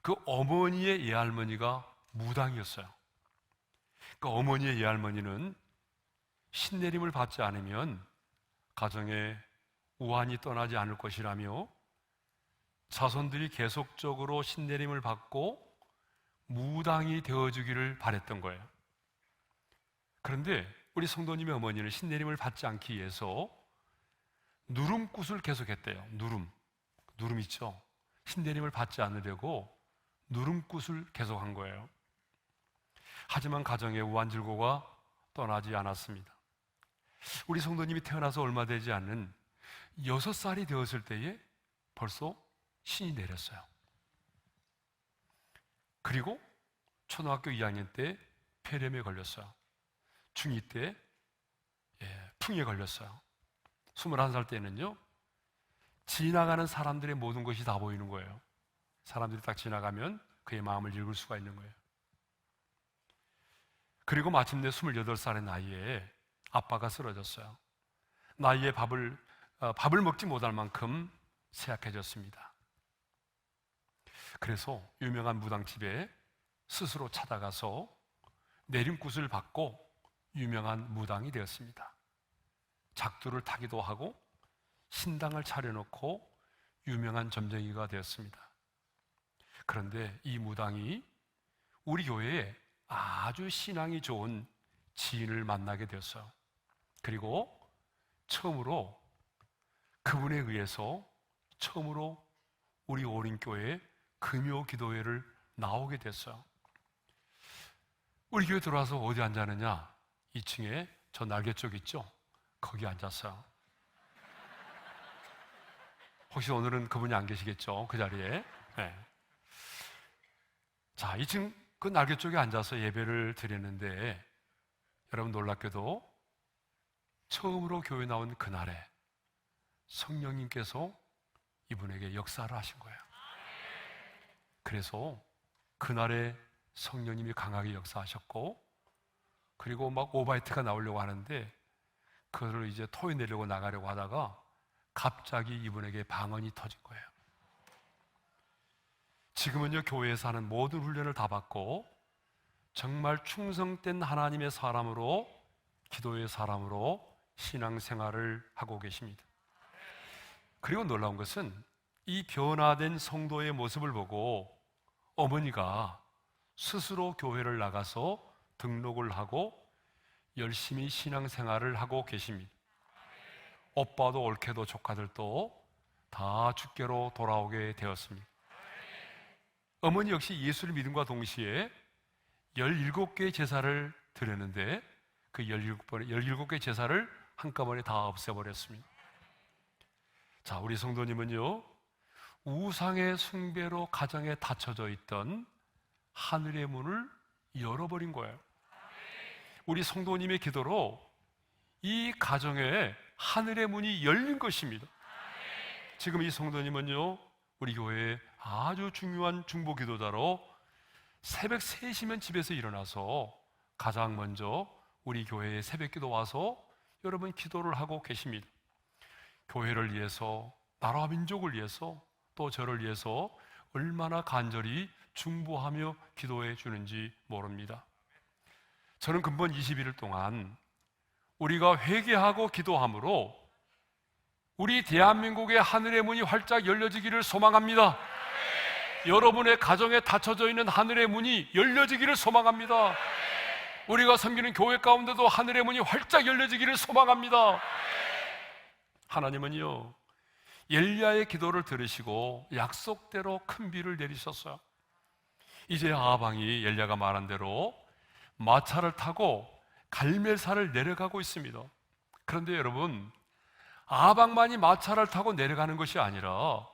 그 어머니의 예할머니가 무당이었어요. 그 어머니의 예할머니는 신내림을 받지 않으면 가정에 우환이 떠나지 않을 것이라며 자손들이 계속적으로 신내림을 받고 무당이 되어주기를 바랬던 거예요. 그런데 우리 성도님의 어머니는 신내림을 받지 않기 위해서 누름굿을 계속했대요. 누름 있죠? 신내림을 받지 않으려고 누름굿을 계속한 거예요. 하지만 가정의 우환질고가 떠나지 않았습니다. 우리 성도님이 태어나서 얼마 되지 않은 6살이 되었을 때에 벌써 신이 내렸어요. 그리고 초등학교 2학년 때 폐렴에 걸렸어요. 중2 때 풍에 걸렸어요. 21살 때는요, 지나가는 사람들의 모든 것이 다 보이는 거예요. 사람들이 딱 지나가면 그의 마음을 읽을 수가 있는 거예요. 그리고 마침내 28살의 나이에 아빠가 쓰러졌어요. 나이에 밥을 먹지 못할 만큼 쇠약해졌습니다. 그래서 유명한 무당집에 스스로 찾아가서 내림굿을 받고 유명한 무당이 되었습니다. 작두를 타기도 하고 신당을 차려놓고 유명한 점쟁이가 되었습니다. 그런데 이 무당이 우리 교회에 아주 신앙이 좋은 지인을 만나게 되었어요. 그리고 처음으로 그분에 의해서 처음으로 우리 오린교회에 금요 기도회를 나오게 됐어요. 우리 교회 들어와서 어디 앉았느냐? 2층에 저 날개 쪽 있죠? 거기 앉았어요. 혹시 오늘은 그분이 안 계시겠죠? 그 자리에. 네. 자, 2층 그 날개 쪽에 앉아서 예배를 드리는데, 여러분 놀랍게도 처음으로 교회 나온 그날에 성령님께서 이분에게 역사를 하신 거예요. 그래서 그날에 성령님이 강하게 역사하셨고, 그리고 막 오바이트가 나오려고 하는데 그거를 이제 토해내려고 나가려고 하다가 갑자기 이분에게 방언이 터진 거예요. 지금은요, 교회에서 하는 모든 훈련을 다 받고 정말 충성된 하나님의 사람으로, 기도의 사람으로 신앙생활을 하고 계십니다. 그리고 놀라운 것은 이 변화된 성도의 모습을 보고 어머니가 스스로 교회를 나가서 등록을 하고 열심히 신앙생활을 하고 계십니다. 오빠도 올케도 조카들도 다 주께로 돌아오게 되었습니다. 어머니 역시 예수를 믿음과 동시에 17개의 제사를 드렸는데 그 17개 제사를 한꺼번에 다 없애버렸습니다. 자, 우리 성도님은요, 우상의 숭배로 가정에 닫혀져 있던 하늘의 문을 열어버린 거예요. 우리 성도님의 기도로 이 가정에 하늘의 문이 열린 것입니다. 지금 이 성도님은요, 우리 교회의 아주 중요한 중보 기도자로 새벽 3시면 집에서 일어나서 가장 먼저 우리 교회에 새벽 기도 와서 여러분 기도를 하고 계십니다. 교회를 위해서, 나라와 민족을 위해서, 또 저를 위해서 얼마나 간절히 중보하며 기도해 주는지 모릅니다. 저는 근본 21일 동안 우리가 회개하고 기도함으로 우리 대한민국의 하늘의 문이 활짝 열려지기를 소망합니다. 여러분의 가정에 닫혀져 있는 하늘의 문이 열려지기를 소망합니다. 우리가 섬기는 교회 가운데도 하늘의 문이 활짝 열려지기를 소망합니다. 하나님은요, 엘리야의 기도를 들으시고 약속대로 큰 비를 내리셨어요. 이제 아방이 엘리야가 말한 대로 마차를 타고 갈멜산을 내려가고 있습니다. 그런데 여러분, 아방만이 마차를 타고 내려가는 것이 아니라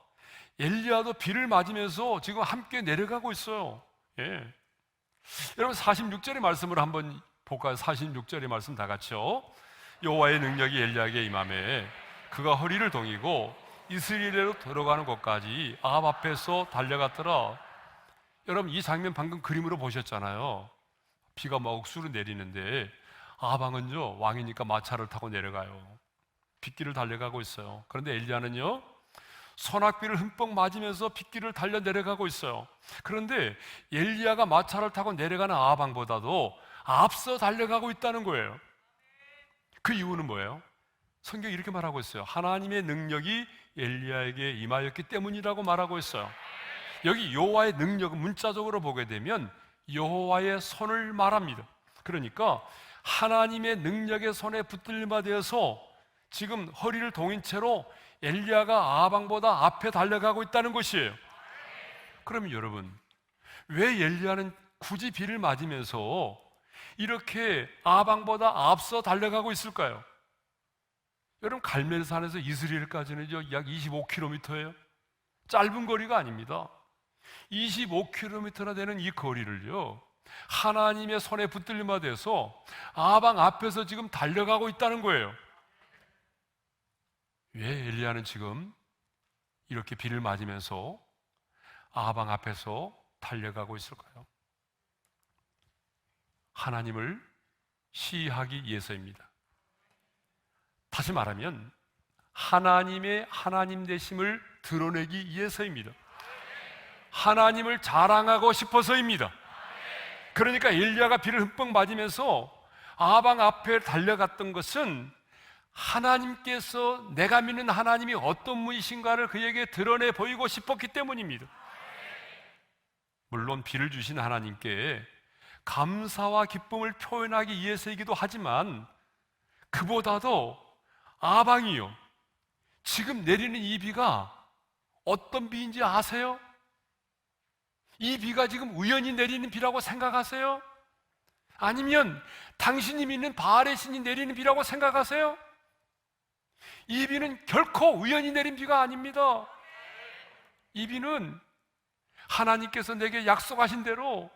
엘리야도 비를 맞으면서 지금 함께 내려가고 있어요. 예. 여러분 46절의 말씀을 한번 볼까요? 46절의 말씀 다 같이요. 여호와의 능력이 엘리야에게 임하매 그가 허리를 동이고 이스라엘로 들어가는 곳까지 아합 앞에서 달려갔더라. 여러분 이 장면 방금 그림으로 보셨잖아요. 비가 막 억수로 내리는데 아합은요, 왕이니까 마차를 타고 내려가요. 빗길을 달려가고 있어요. 그런데 엘리야는요, 소낙비를 흠뻑 맞으면서 빗길을 달려 내려가고 있어요. 그런데 엘리야가 마차를 타고 내려가는 아방보다도 앞서 달려가고 있다는 거예요. 그 이유는 뭐예요? 성경이 이렇게 말하고 있어요. 하나님의 능력이 엘리야에게 임하였기 때문이라고 말하고 있어요. 여기 여호와의 능력은 문자적으로 보게 되면 여호와의 손을 말합니다. 그러니까 하나님의 능력의 손에 붙들림바 되어서 지금 허리를 동인 채로 엘리야가 아방보다 앞에 달려가고 있다는 것이에요. 그러면 여러분, 왜 엘리야는 굳이 비를 맞으면서 이렇게 아방보다 앞서 달려가고 있을까요? 여러분 갈멜산에서 이스라엘까지는 약 25km예요. 짧은 거리가 아닙니다. 25km나 되는 이 거리를요, 하나님의 손에 붙들림바 돼서 아방 앞에서 지금 달려가고 있다는 거예요. 왜 엘리야는 지금 이렇게 비를 맞으면서 아방 앞에서 달려가고 있을까요? 하나님을 시기하기 위해서입니다. 다시 말하면 하나님의 하나님 되심을 드러내기 위해서입니다. 하나님을 자랑하고 싶어서입니다. 그러니까 엘리야가 비를 흠뻑 맞으면서 아방 앞에 달려갔던 것은 하나님께서, 내가 믿는 하나님이 어떤 분이신가를 그에게 드러내 보이고 싶었기 때문입니다. 물론 비를 주신 하나님께 감사와 기쁨을 표현하기 위해서이기도 하지만 그보다도 아방이요, 지금 내리는 이 비가 어떤 비인지 아세요? 이 비가 지금 우연히 내리는 비라고 생각하세요? 아니면 당신이 믿는 바알의 신이 내리는 비라고 생각하세요? 이 비는 결코 우연히 내린 비가 아닙니다. 이 비는 하나님께서 내게 약속하신 대로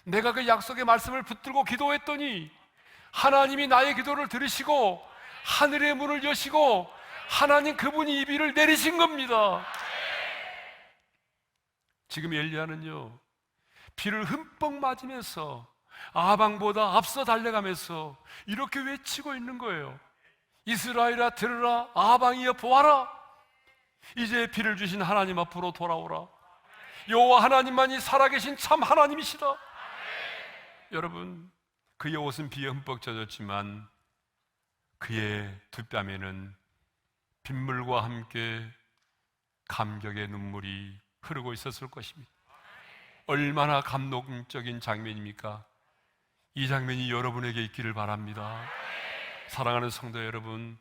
내가 그 약속의 말씀을 붙들고 기도했더니 하나님이 나의 기도를 들으시고 하늘의 문을 여시고 하나님 그분이 이 비를 내리신 겁니다. 지금 엘리야는요, 비를 흠뻑 맞으면서 아방보다 앞서 달려가면서 이렇게 외치고 있는 거예요. 이스라엘아 들으라, 아방이여 보아라. 이제 비를 주신 하나님 앞으로 돌아오라. 여호와 하나님만이 살아계신 참 하나님이시다. 여러분, 그의 옷은 비에 흠뻑 젖었지만 그의 두 뺨에는 빗물과 함께 감격의 눈물이 흐르고 있었을 것입니다. 얼마나 감동적인 장면입니까? 이 장면이 여러분에게 있기를 바랍니다. 사랑하는 성도 여러분,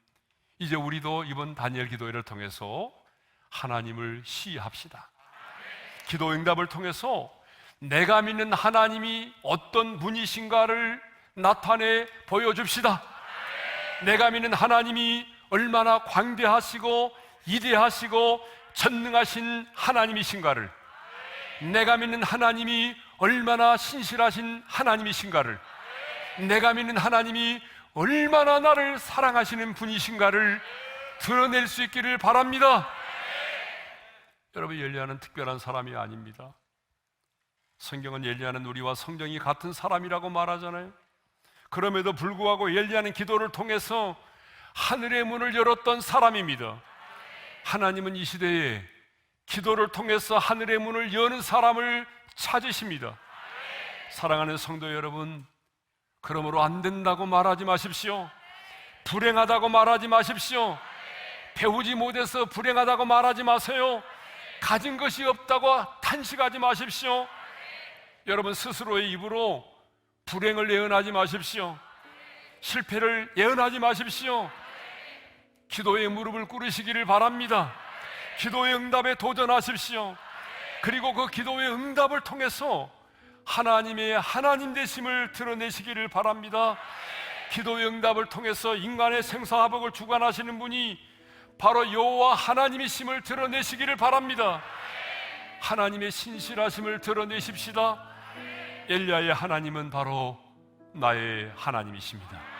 이제 우리도 이번 다니엘 기도회를 통해서 하나님을 시합시다. 기도 응답을 통해서 내가 믿는 하나님이 어떤 분이신가를 나타내 보여줍시다. 내가 믿는 하나님이 얼마나 광대하시고 위대하시고 전능하신 하나님이신가를, 내가 믿는 하나님이 얼마나 신실하신 하나님이신가를, 내가 믿는 하나님이 얼마나 나를 사랑하시는 분이신가를 드러낼 수 있기를 바랍니다. 여러분, 엘리야는 특별한 사람이 아닙니다. 성경은 엘리야는 우리와 성정이 같은 사람이라고 말하잖아요. 그럼에도 불구하고 엘리야는 기도를 통해서 하늘의 문을 열었던 사람입니다. 하나님은 이 시대에 기도를 통해서 하늘의 문을 여는 사람을 찾으십니다. 사랑하는 성도 여러분, 그러므로 안 된다고 말하지 마십시오. 불행하다고 말하지 마십시오. 배우지 못해서 불행하다고 말하지 마세요. 가진 것이 없다고 탄식하지 마십시오. 여러분, 스스로의 입으로 불행을 예언하지 마십시오. 실패를 예언하지 마십시오. 기도의 무릎을 꿇으시기를 바랍니다. 기도의 응답에 도전하십시오. 그리고 그 기도의 응답을 통해서 하나님의 하나님 되심을 드러내시기를 바랍니다. 기도의 응답을 통해서 인간의 생사화복을 주관하시는 분이 바로 여호와 하나님이심을 드러내시기를 바랍니다. 하나님의 신실하심을 드러내십시다. 엘리야의 하나님은 바로 나의 하나님이십니다.